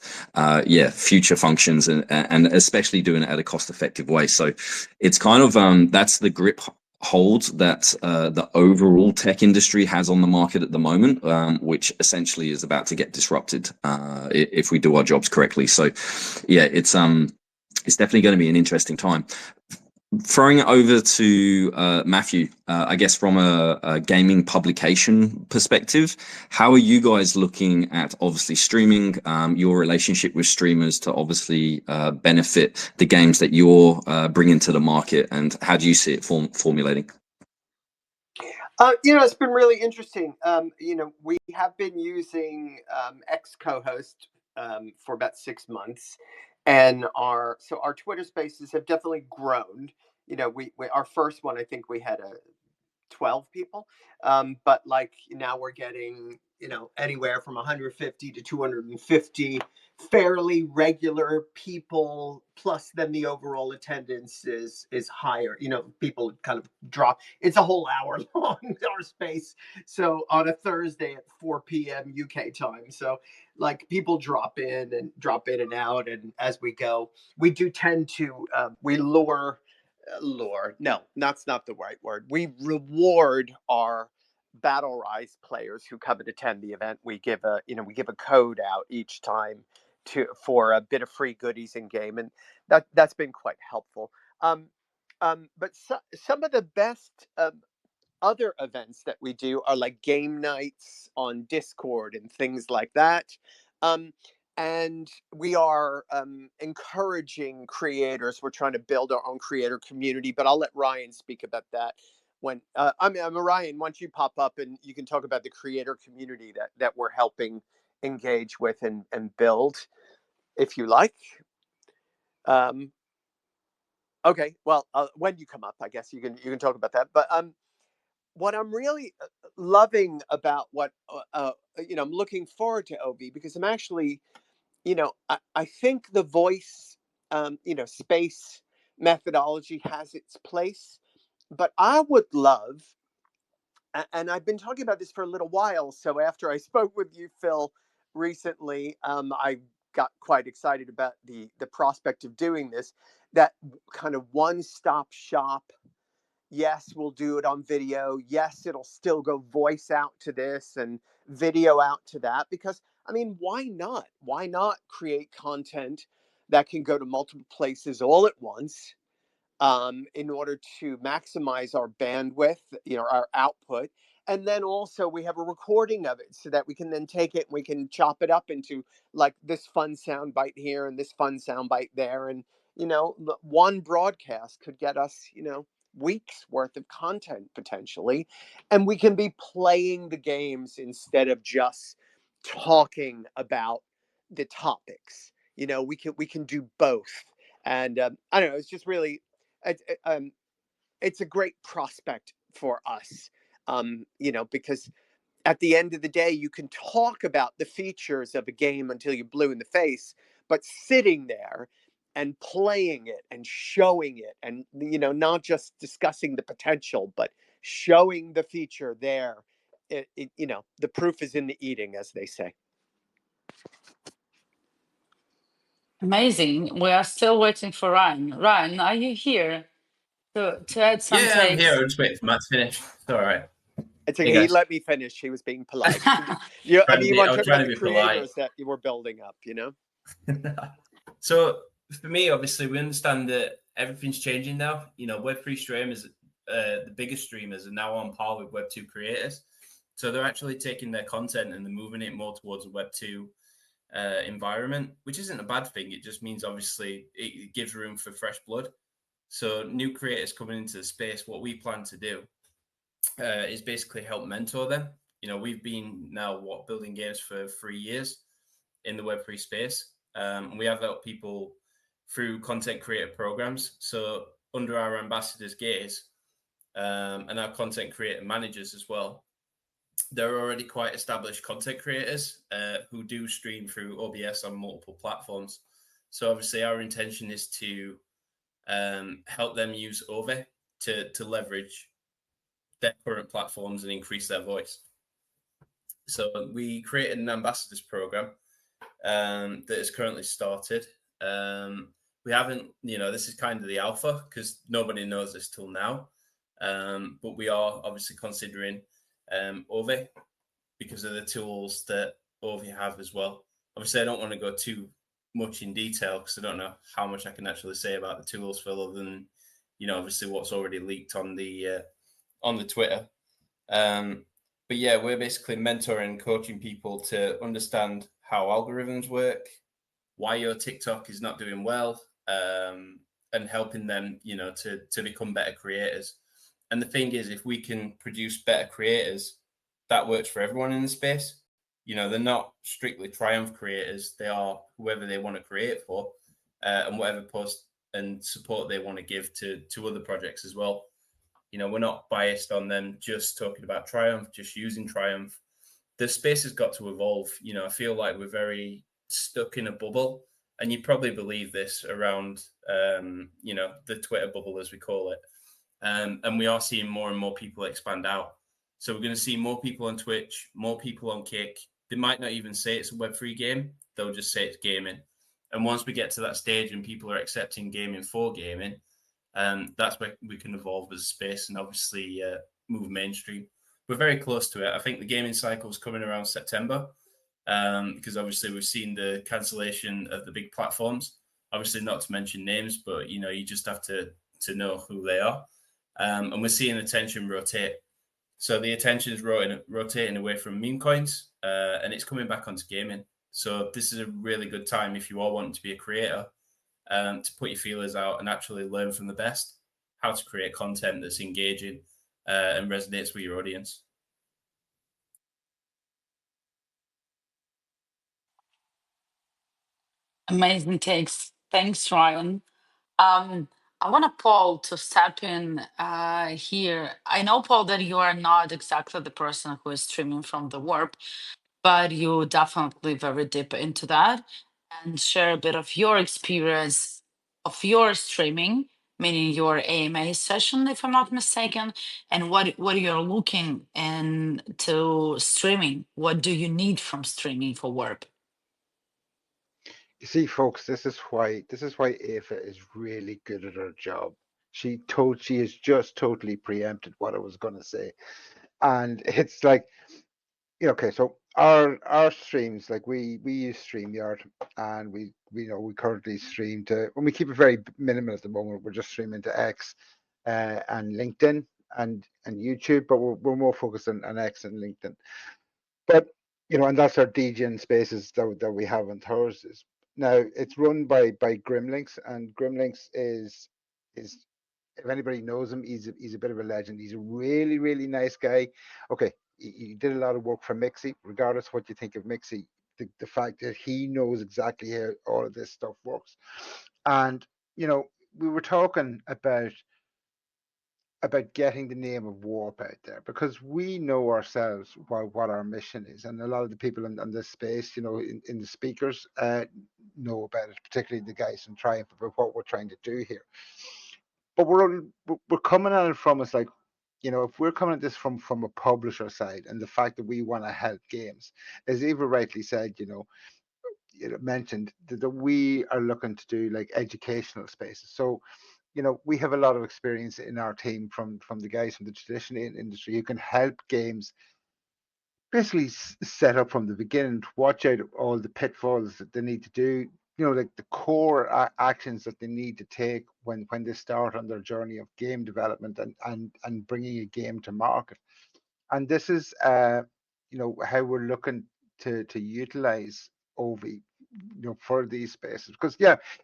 future functions, and especially doing it at a cost-effective way. So it's kind of that's the grip hold that the overall tech industry has on the market at the moment, which essentially is about to get disrupted if we do our jobs correctly. So yeah, it's definitely going to be an interesting time. Throwing it over to Matthew, I guess from a gaming publication perspective, how are you guys looking at obviously streaming, your relationship with streamers to obviously benefit the games that you're bringing to the market, and how do you see it formulating? It's been really interesting. We have been using X co-host for about 6 months, And our Twitter spaces have definitely grown. You know, we our first one, I think we had 12 people. But like now we're getting, you know, anywhere from 150 to 250 fairly regular people. Plus, then the overall attendance is higher. You know, people kind of drop. It's a whole hour long, our space. So on a Thursday at 4 p.m. UK time. So like people drop in and out, and as we go, we do tend to we lure. No, that's not the right word. We reward our Battle Rise players who come and attend the event. We give a code out each time for a bit of free goodies in game, and that's been quite helpful. But some of the best other events that we do are like game nights on Discord and things like that. Um, and we are encouraging creators. We're trying to build our own creator community, but I'll let Ryan speak about that when Ryan, why don't you pop up and you can talk about the creator community that we're helping engage with and build, if you like. Okay, well, when you come up, I guess you can talk about that. But what I'm really loving about what I'm looking forward to OV, because I'm actually, I think the voice, space methodology has its place, but I would love, and I've been talking about this for a little while. So after I spoke with you, Phil, recently, I got quite excited about the prospect of doing this, that kind of one-stop shop. Yes, we'll do it on video. Yes, it'll still go voice out to this and video out to that. Because, I mean, why not? Why not create content that can go to multiple places all at once, in order to maximize our bandwidth, our output. And then also we have a recording of it so that we can then take it and we can chop it up into like this fun sound bite here and this fun sound bite there. And, one broadcast could get us, weeks worth of content potentially. And we can be playing the games instead of just talking about the topics. We can do both. And I don't know, it's just really it's a great prospect for us, because at the end of the day, you can talk about the features of a game until you're blue in the face, but sitting there and playing it and showing it and, not just discussing the potential, but showing the feature there, the proof is in the eating, as they say. Amazing. We are still waiting for Ryan. Ryan, are you here to add some Yeah, I'm here. takes? I'll just wait for Matt to finish. It's all right. It's Hey, okay. He guys. let me finish. He was being polite. You I want was to talk trying about to the be polite. creators that you were building up, So for me, obviously, we understand that everything's changing now. Web3 streamers, the biggest streamers, are now on par with Web2 creators. So they're actually taking their content and they're moving it more towards a Web2 environment, which isn't a bad thing. It just means, obviously, it gives room for fresh blood. So new creators coming into the space, what we plan to do is basically help mentor them. We've been now building games for 3 years in the Web3 space. We have helped people through content creator programs. So under our ambassadors gaze and our content creator managers as well, there are already quite established content creators who do stream through OBS on multiple platforms. So obviously our intention is to help them use OVI to leverage their current platforms and increase their voice. So we created an ambassadors program that is currently started. We haven't, this is kind of the alpha because nobody knows this till now. But we are obviously considering OVI because of the tools that OVI have as well. Obviously, I don't want to go too much in detail because I don't know how much I can actually say about the tools, Phil, other than, obviously what's already leaked on the Twitter. But yeah, we're basically mentoring and coaching people to understand how algorithms work, why your TikTok is not doing well, and helping them, to become better creators. And the thing is, if we can produce better creators, that works for everyone in the space. They're not strictly Triumph creators. They are whoever they want to create for. and whatever post and support they want to give to other projects as well. You know, we're not biased on them just talking about Triumph, just using Triumph. The space has got to evolve. You know, I feel like we're very stuck in a bubble, and you probably believe this around, you know, the Twitter bubble, as we call it. And we are seeing more and more people expand out. So we're going to see more people on Twitch, more people on Kick. They might not even say it's a Web3 game. They'll just say it's gaming. And once we get to that stage and people are accepting gaming for gaming, that's where we can evolve as a space and obviously move mainstream. We're very close to it. I think the gaming cycle is coming around September, because obviously we've seen the cancellation of the big platforms. Obviously, not to mention names, but you know, you just have to know who they are. And we're seeing attention rotate. So the attention is rotating away from meme coins, and it's coming back onto gaming. So this is a really good time if you are wanting to be a creator, to put your feelers out and actually learn from the best how to create content that's engaging and resonates with your audience. Amazing takes. Thanks, Ryan. I want Paul to step in here. I know, Paul, that you are not exactly the person who is streaming from the warp, but you definitely very deep into that and share a bit of your experience of your streaming, meaning your AMA session, if I'm not mistaken, and what you're looking into streaming. What do you need from streaming for warp? You see, folks, this is why Ava is really good at her job. She has just totally preempted what I was going to say, and it's like, okay, so our streams, like we use StreamYard, and we currently stream to, when we keep it very minimal at the moment, we're just streaming to X, and LinkedIn and YouTube, but we're more focused on X and LinkedIn. But and that's our DGen spaces that we have on Thursdays. Now it's run by Grimlinks, and Grimlinks is if anybody knows him, he's a bit of a legend. He's a really, really nice guy. Okay, he did a lot of work for Mixie. Regardless of what you think of Mixie, the fact that he knows exactly how all of this stuff works. And we were talking about getting the name of Warp out there, because we know ourselves what our mission is, and a lot of the people in this space, in the speakers, know about it, particularly the guys from Triumph, about what we're trying to do here. But we're coming at it from, it's like, if we're coming at this from a publisher side, and the fact that we want to help games, as Eva rightly said, mentioned that we are looking to do like educational spaces. So we have a lot of experience in our team from the guys from the traditional industry who can help games basically set up from the beginning, to watch out all the pitfalls that they need to do, like the core actions that they need to take when they start on their journey of game development and bringing a game to market. And this is how we're looking to utilize OVI, for these spaces. Because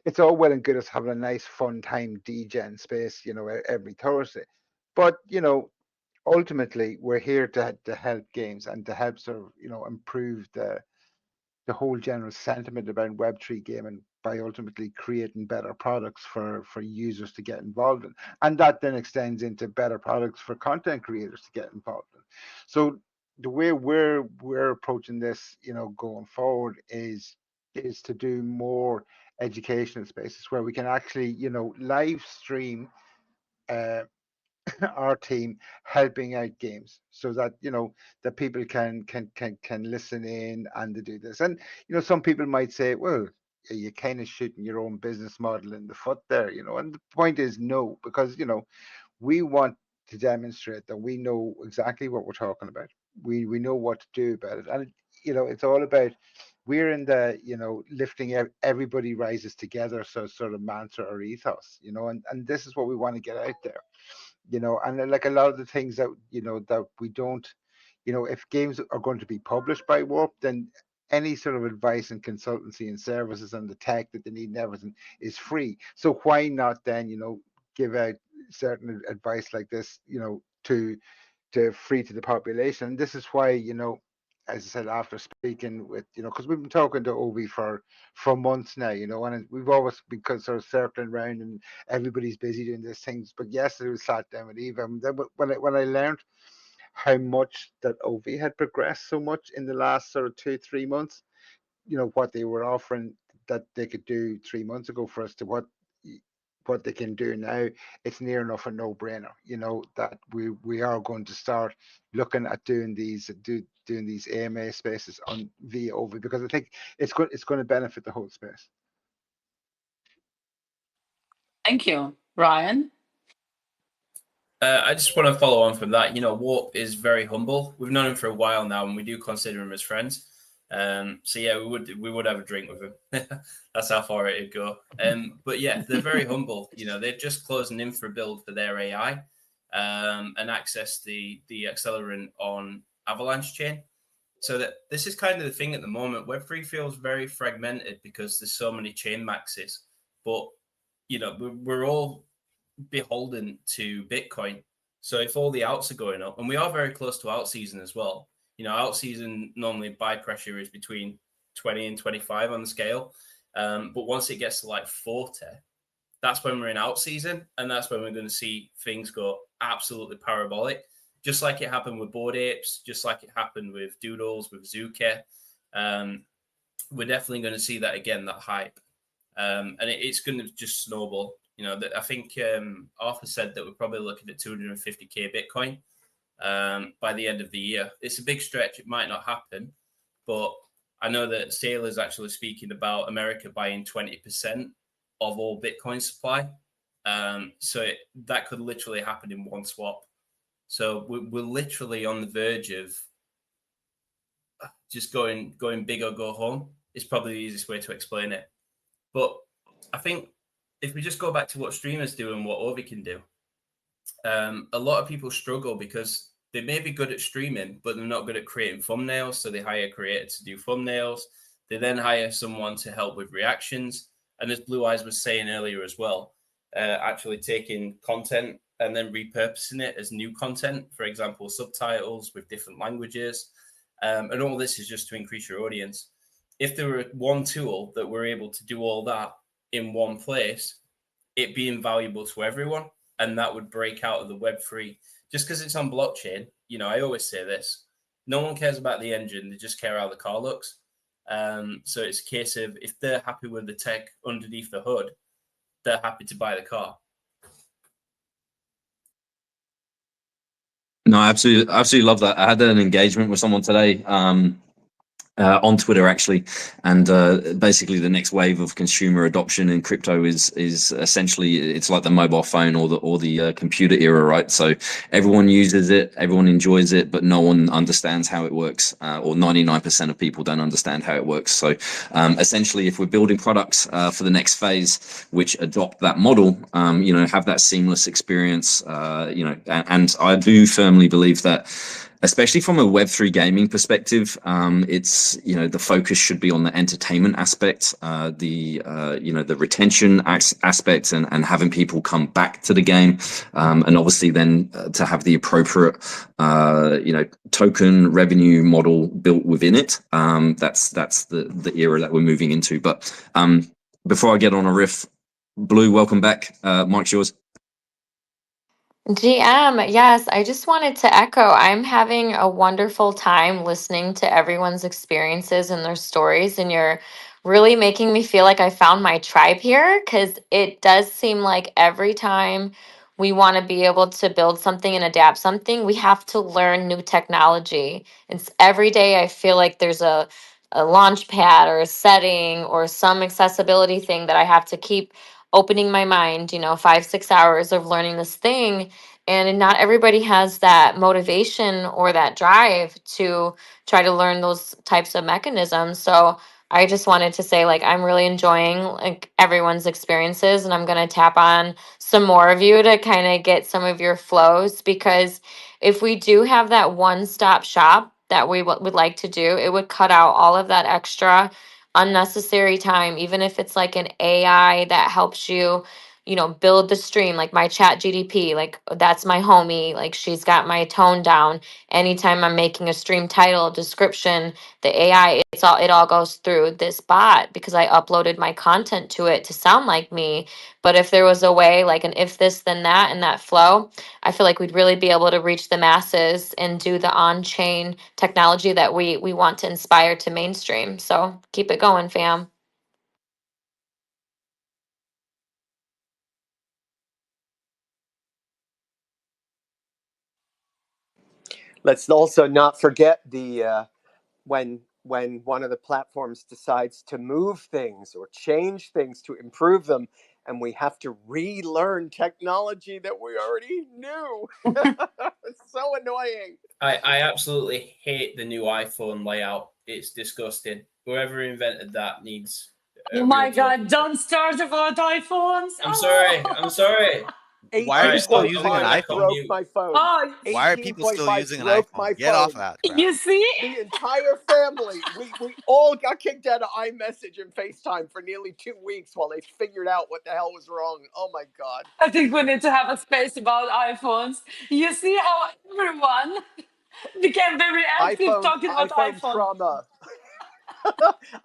it's all well and good us having a nice fun time DGen space, every Thursday, but ultimately we're here to help games and to help sort of improve the whole general sentiment about Web3 gaming by ultimately creating better products for users to get involved in, and that then extends into better products for content creators to get involved in. So the way we're approaching this, going forward, is to do more educational spaces where we can actually, live stream our team helping out games, so that that people can listen in and to do this. And some people might say, well, you're kind of shooting your own business model in the foot there, and the point is, no, because we want to demonstrate that we know exactly what we're talking about. We know what to do about it. And it's all about, we're in the lifting everybody rises together, so sort of mantra or ethos, and this is what we want to get out there. And like a lot of the things that that we don't, if games are going to be published by Warp, then any sort of advice and consultancy and services and the tech that they need and everything is free. So why not then give out certain advice like this to free to the population? And this is why as I said, after speaking with, because we've been talking to Obi for months now, and we've always been sort of circling around, and everybody's busy doing these things. But yesterday we sat down with Eva, and then when I learned how much that Ovi had progressed so much in the last sort of 2-3 months, what they were offering that they could do 3 months ago for us to what they can do now, it's near enough a no-brainer, that we are going to start looking at doing these AMA spaces on via Ovi, because I think it's going to benefit the whole space. Thank you, Ryan. I just want to follow on from that. Warp is very humble. We've known him for a while now, and we do consider him as friends. So yeah, we would have a drink with him. That's how far it'd go. But yeah, they're very humble. They're just closing in for a build for their AI, and access the accelerant on Avalanche chain. So that this is kind of the thing at the moment. Web3 feels very fragmented because there's so many chain maxes. But we're all beholden to Bitcoin. So if all the alts are going up, and we are very close to alt season as well. Alt season normally buy pressure is between 20 and 25 on the scale. But once it gets to like 40, that's when we're in alt season, and that's when we're going to see things go absolutely parabolic, just like it happened with Bored Apes, just like it happened with Doodles, with Zuke. We're definitely going to see that again, that hype. And it's going to just snowball. I think Arthur said that we're probably looking at 250k Bitcoin by the end of the year. It's a big stretch. It might not happen, but I know that Sale is actually speaking about America buying 20% of all Bitcoin supply. So that could literally happen in one swap. So we're literally on the verge of just going big or go home. It's probably the easiest way to explain it. But I think if we just go back to what streamers do and what Ovi can do, a lot of people struggle because they may be good at streaming, but they're not good at creating thumbnails. So they hire a creator to do thumbnails. They then hire someone to help with reactions. And as Blue Eyes was saying earlier as well, actually taking content and then repurposing it as new content, for example, subtitles with different languages. And all this is just to increase your audience. If there were one tool that were able to do all that in one place, it being valuable to everyone, and that would break out of the Web3. Just because it's on blockchain, I always say this, no one cares about the engine, they just care how the car looks. So it's a case of if they're happy with the tech underneath the hood, they're happy to buy the car. No, I absolutely love that. I had an engagement with someone today on Twitter actually, and basically the next wave of consumer adoption in crypto is essentially, it's like the mobile phone or the computer era, right? So everyone uses it, everyone enjoys it, but no one understands how it works, or 99% of people don't understand how it works. So essentially, if we're building products for the next phase which adopt that model, have that seamless experience, and I do firmly believe that, especially from a Web3 gaming perspective, it's, the focus should be on the entertainment aspect, the retention aspect, and having people come back to the game, and obviously then to have the appropriate, token revenue model built within it. That's the era that we're moving into. But before I get on a riff, Blue, welcome back. Mike's yours. GM, yes, I just wanted to echo. I'm having a wonderful time listening to everyone's experiences and their stories, and you're really making me feel like I found my tribe here, because it does seem like every time we want to be able to build something and adapt something, we have to learn new technology. It's every day I feel like there's a launch pad or a setting or some accessibility thing that I have to keep opening my mind, 5-6 hours of learning this thing. And not everybody has that motivation or that drive to try to learn those types of mechanisms. So I just wanted to say, like, I'm really enjoying like everyone's experiences, and I'm going to tap on some more of you to kind of get some of your flows, because if we do have that one-stop shop that we would like to do, it would cut out all of that extra unnecessary time, even if it's like an AI that helps you build the stream, like my chat GDP, like that's my homie, like she's got my tone down. Anytime I'm making a stream title, description, the AI, it all goes through this bot because I uploaded my content to it to sound like me. But if there was a way, like an if this then that and that flow, I feel like we'd really be able to reach the masses and do the on-chain technology that we want to inspire to mainstream. So keep it going, fam. Let's also not forget the when one of the platforms decides to move things or change things to improve them, and we have to relearn technology that we already knew. It's so annoying. I absolutely hate the new iPhone layout. It's disgusting. Whoever invented that needs. Oh my God! Don't start about iPhones. I'm sorry. I'm sorry. Why are you still 18.5 using an iPhone? broke my phone. Oh, Why are people still 18.5 using an broke iPhone? my Get off phone. that crap. you see? The entire family, we all got kicked out of iMessage and FaceTime for nearly 2 weeks while they figured out what the hell was wrong. Oh my God. I think we need to have a space about iPhones. You see how everyone became very active talking about iPhone iPhone. trauma.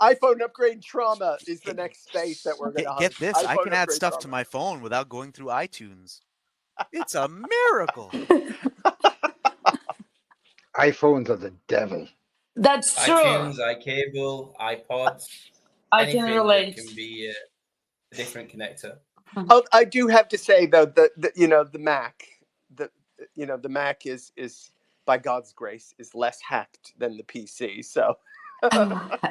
iPhone upgrade trauma is the next space that we're going to Get host. this, I iPhone can add upgrade stuff trauma. to my phone without going through iTunes. It's a miracle. iPhones are the devil. That's true. iTunes, iCable, iPods, I can anything that relate. can be a different connector. Oh, I do have to say though, the Mac, the Mac is by God's grace is less hacked than the PC. So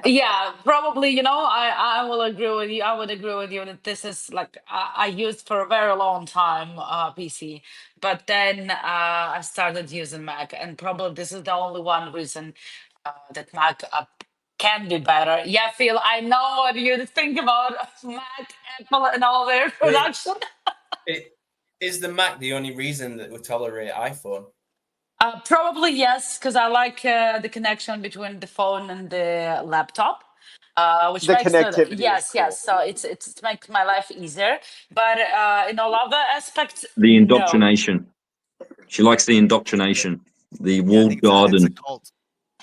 Yeah, probably, I will agree with you. I would agree with you that this is like I used for a very long time PC, but then I started using Mac, and probably this is the only one reason that Mac can be better. Yeah, Phil, I know what you think about Mac, Apple, and all their production. Is the Mac the only reason that we tolerate iPhone? Probably yes, because I like the connection between the phone and the laptop, which the makes it connectivity is yes, cool. yes. So it's makes my life easier. But in all other aspects, The no. indoctrination. She likes the indoctrination, the Yeah, I walled think it's a garden, cult.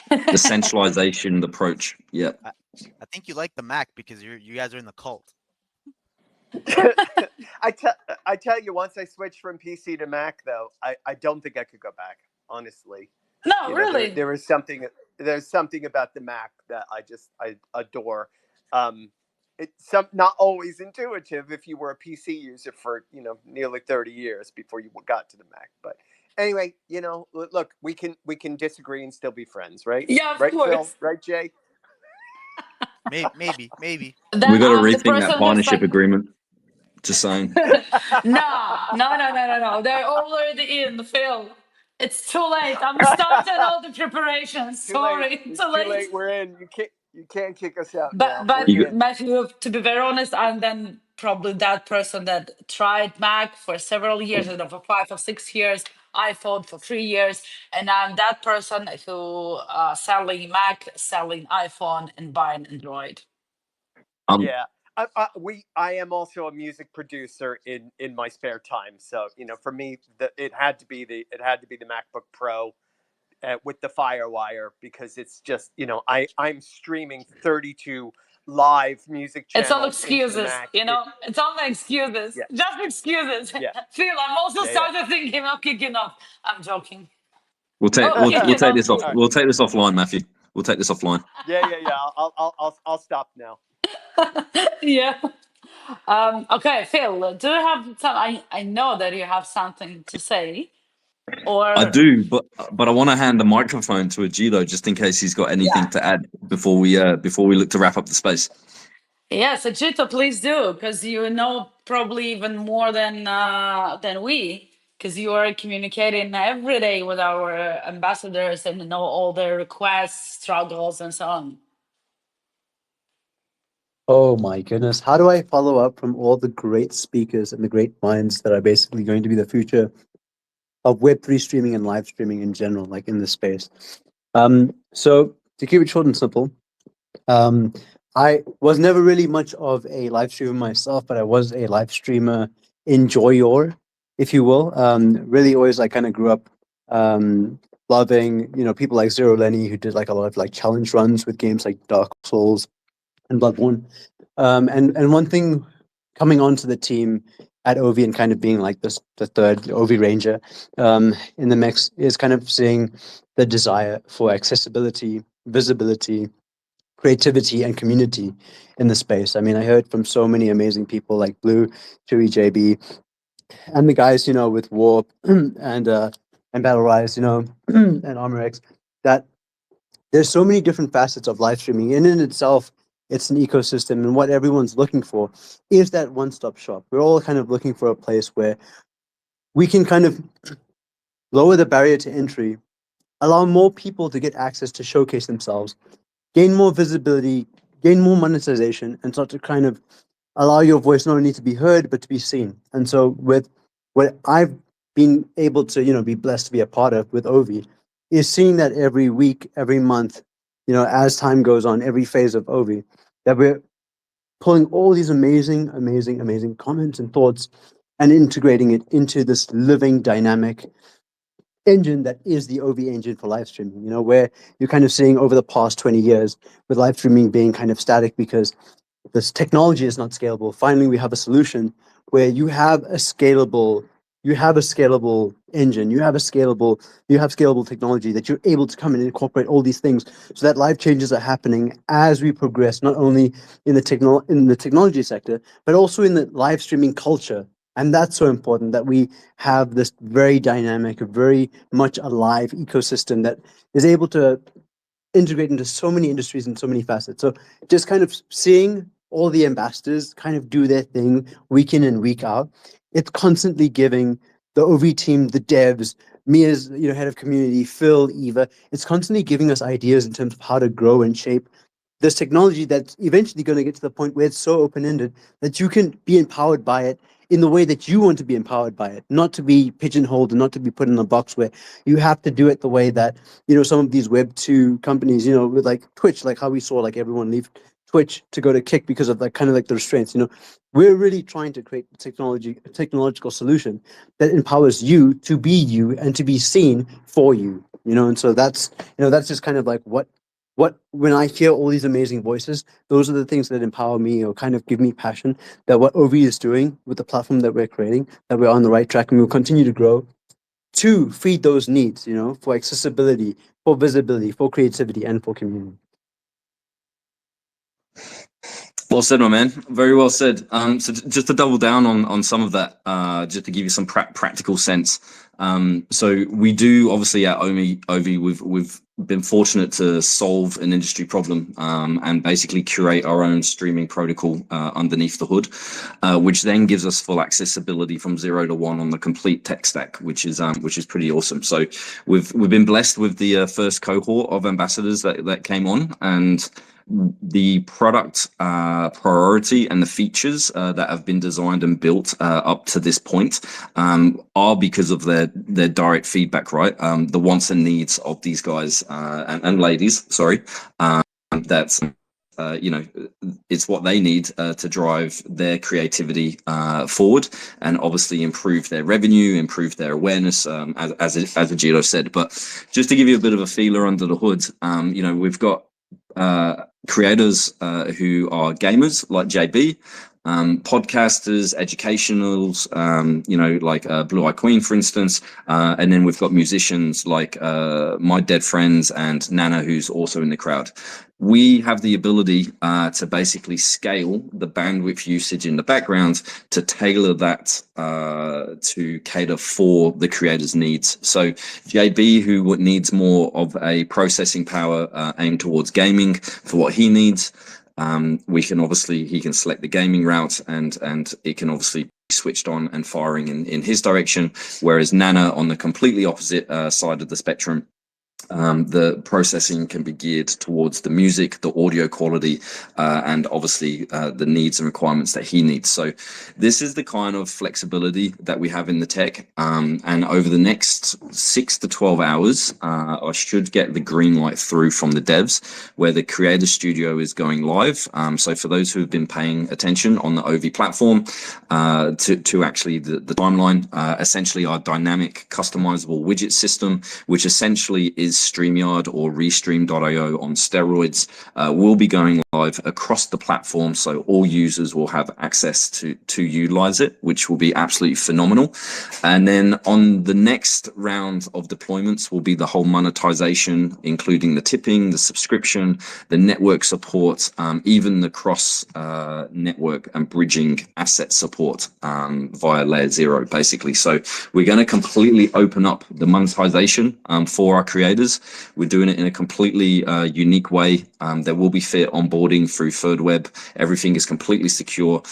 the centralization approach. Yeah. I think you like the Mac because you guys are in the cult. I tell you, once I switched from PC to Mac, though, I don't think I could go back. Honestly, No, really. there is there's something about the Mac that I adore. It's not always intuitive if you were a PC user for nearly 30 years before you got to the Mac. But anyway, look, we can disagree and still be friends, right? Yeah, of Right, course. Phil? Right, Jay? Maybe. Then We got to I'm the rethink that person that's partnership like, agreement. Just saying. no. They're already in, Phil. It's too late. I'm starting all the preparations. Too Sorry, late. It's too too late. late. We're in. You can't kick us out now. But We're in. Matthew, to be very honest, I'm then probably that person that tried Mac for several years, for 5 or 6 years, iPhone for 3 years, and I'm that person who selling Mac, selling iPhone, and buying Android. Yeah. I am also a music producer in my spare time. So for me, it had to be the MacBook Pro with the FireWire, because it's just I'm streaming 32 live music It's all channels into the excuses, Mac. It's all excuses, Yeah. just excuses. Yeah. Phil, I'm also Yeah. started thinking of kicking off. I'm joking. We'll take Oh, we'll take this off. All right. We'll take this offline, Matthew. We'll take this offline. Yeah. I'll stop now. Yeah. Okay, Phil, do you have some? I know that you have something to say, or I do, but I want to hand the microphone to Ajito just in case he's got anything to add before we look to wrap up the space. yes, Ajito, please do, because you know probably even more than we, because you are communicating every day with our ambassadors and know all their requests, struggles, and so on. Oh my goodness. How do I follow up from all the great speakers and the great minds that are basically going to be the future of Web3 streaming and live streaming in general, like in this space? So to keep it short and simple, I was never really much of a live streamer myself, but I was a live streamer enjoyer, if you will. Really always like kind of grew up loving, you know, people like Zero Lenny, who did like a lot of like challenge runs with games like Dark Souls and Bloodborne. And one thing coming onto the team at OV and kind of being like this, the third OV Ranger in the mix, is kind of seeing the desire for accessibility, visibility, creativity, and community in the space. I mean, I heard from so many amazing people like Blue, Chewy, JB, and the guys, you know, with Warp and Battle Rise, you know, and ArmorX, that there's so many different facets of live streaming, and in itself, it's an ecosystem. And what everyone's looking for is that one-stop shop. We're all kind of looking for a place where we can kind of lower the barrier to entry, allow more people to get access to showcase themselves, gain more visibility, gain more monetization, and start to kind of allow your voice not only to be heard but to be seen. And so with what I've been able to, you know, be blessed to be a part of with Ovi, is seeing that every week, every month, you know, as time goes on, every phase of Ovi, that we're pulling all these amazing, amazing, amazing comments and thoughts and integrating it into this living, dynamic engine that is the OV engine for live streaming, you know, where you're kind of seeing over the past 20 years with live streaming being kind of static because this technology is not scalable. Finally, we have a solution where you have a scalable engine, you have scalable technology that you're able to come and incorporate all these things so that life changes are happening as we progress, not only in the technology sector, but also in the live streaming culture. And that's so important that we have this very dynamic, very much alive ecosystem that is able to integrate into so many industries and so many facets. So just kind of seeing all the ambassadors kind of do their thing week in and week out, it's constantly giving the OV team, the devs, me as, you know, head of community, Phil, Eva, it's constantly giving us ideas in terms of how to grow and shape this technology that's eventually going to get to the point where it's so open-ended that you can be empowered by it in the way that you want to be empowered by it, not to be pigeonholed and not to be put in a box where you have to do it the way that, you know, some of these Web 2 companies, you know, with like Twitch, like how we saw like everyone leave Twitch to go to Kick because of like kind of like the restraints. You know, we're really trying to create a technological solution that empowers you to be you and to be seen for you, you know. And so that's, you know, that's just kind of like what when I hear all these amazing voices, those are the things that empower me or kind of give me passion that what OV is doing with the platform that we're creating, that we're on the right track and we'll continue to grow to feed those needs, you know, for accessibility, for visibility, for creativity, and for community. Well said, my man. Very well said. So just to double down on some of that, just to give you some practical sense. So we do obviously at OV, we've been fortunate to solve an industry problem and basically curate our own streaming protocol underneath the hood, which then gives us full accessibility from 0 to 1 on the complete tech stack, which is pretty awesome. So we've been blessed with the first cohort of ambassadors that came on, and the product priority and the features that have been designed and built up to this point are because of their direct feedback, right? The wants and needs of these guys and ladies, sorry, that's you know, it's what they need to drive their creativity forward and obviously improve their revenue, improve their awareness, as Ajito said. But just to give you a bit of a feeler under the hood, you know, we've got creators who are gamers like JB, podcasters, educationals, you know, like Blue Eye Queen, for instance, and then we've got musicians like my dead friends and Nana, who's also in the crowd. We have the ability to basically scale the bandwidth usage in the background to tailor that to cater for the creator's needs. So JB, who needs more of a processing power aimed towards gaming for what he needs, he can select the gaming route and it can obviously be switched on and firing in his direction. Whereas Nana, on the completely opposite side of the spectrum, The processing can be geared towards the music, the audio quality, and obviously the needs and requirements that he needs. So this is the kind of flexibility that we have in the tech. And over the next 6 to 12 hours, I should get the green light through from the devs where the Creator Studio is going live. So for those who have been paying attention on the OVI platform, to actually the timeline, essentially our dynamic customizable widget system, which essentially is StreamYard or Restream.io on steroids, will be going live across the platform, so all users will have access to utilize it, which will be absolutely phenomenal. And then on the next round of deployments will be the whole monetization, including the tipping, the subscription, the network support, even the cross network and bridging asset support via layer 0, basically. So we're going to completely open up the monetization for our creators. We're doing it in a completely unique way. There will be fair onboarding through Third Web. Everything is completely secure,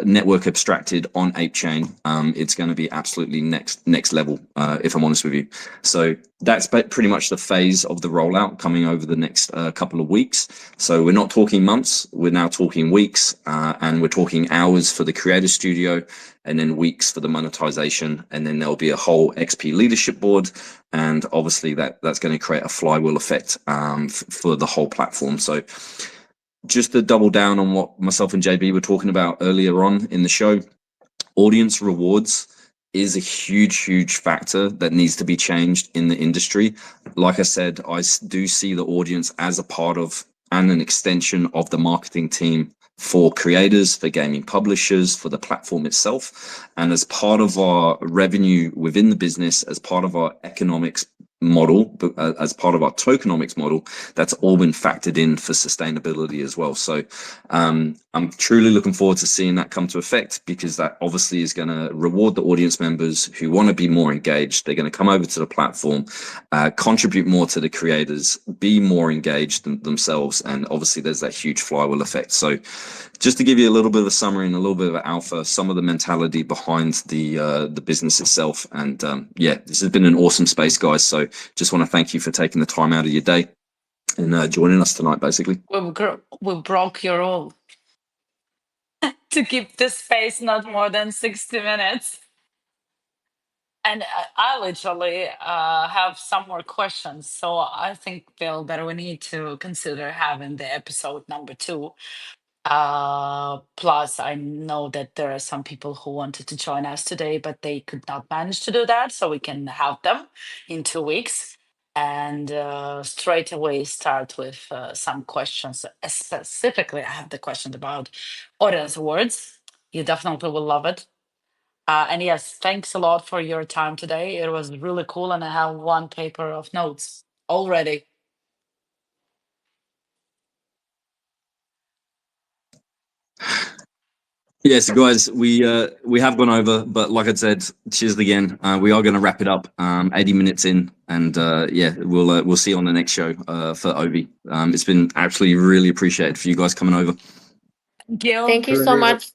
network abstracted on ApeChain. It's going to be absolutely next level, if I'm honest with you. So that's pretty much the phase of the rollout coming over the next couple of weeks. So we're not talking months, we're now talking weeks, and we're talking hours for the Creator Studio, and then weeks for the monetization, and then there'll be a whole XP leadership board, and obviously that's going to create a flywheel effect for the whole platform. So just to double down on what myself and JB were talking about earlier on in the show, audience rewards is a huge factor that needs to be changed in the industry. Like I said, I do see the audience as a part of and an extension of the marketing team for creators, for gaming publishers, for the platform itself. And as part of our revenue within the business, as part of our economics model, as part of our tokenomics model, that's all been factored in for sustainability as well. So I'm truly looking forward to seeing that come to effect, because that obviously is going to reward the audience members who want to be more engaged. They're going to come over to the platform, contribute more to the creators, be more engaged themselves, and obviously there's that huge flywheel effect. So just to give you a little bit of a summary and a little bit of an alpha, some of the mentality behind the business itself. And yeah, this has been an awesome space, guys. So just want to thank you for taking the time out of your day and joining us tonight, basically. We broke your rule to keep the space not more than 60 minutes. And I literally have some more questions. So I think, Bill, that we need to consider having the episode number 2. Plus, I know that there are some people who wanted to join us today, but they could not manage to do that. So we can have them in 2 weeks and straight away start with some questions. Specifically, I have the question about audience awards. You definitely will love it. And yes, thanks a lot for your time today. It was really cool. And I have 1 paper of notes already. Yes, guys, we have gone over, but like I said, cheers again. We are going to wrap it up 80 minutes in, and yeah, we'll see you on the next show for OVI. It's been absolutely really appreciated for you guys coming over. Gil, Thank you so much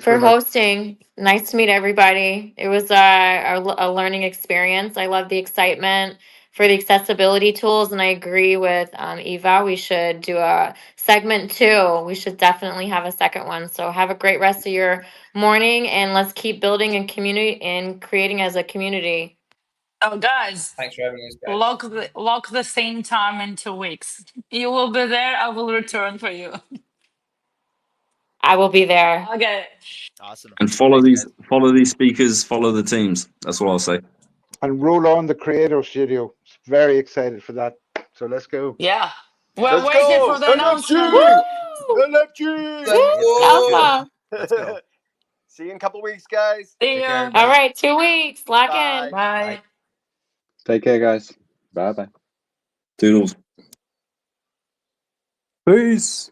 for hosting. Nice to meet everybody. It was a learning experience. I love the excitement for the accessibility tools, and I agree with Eva. We should do a segment 2. We should definitely have a second one. So have a great rest of your morning, and let's keep building a community and creating as a community. oh guys, Thanks for having us, guys. lock the same time in 2 weeks. You will be there. I will return for you. I will be there. Okay. Awesome. And follow Thanks, these speakers, follow the teams. That's what I'll say. And roll on the Creator Studio. Very excited for that. So let's go. Yeah. We're Let's waiting go! for the LFG! announcement. Woo! LFG! Woo! Alpha. Let's go. See you in a couple weeks, guys. See Take you. care, All everybody. right, 2 weeks. Lock Bye. in. Bye. Take care, guys. Bye bye. Toodles. Peace.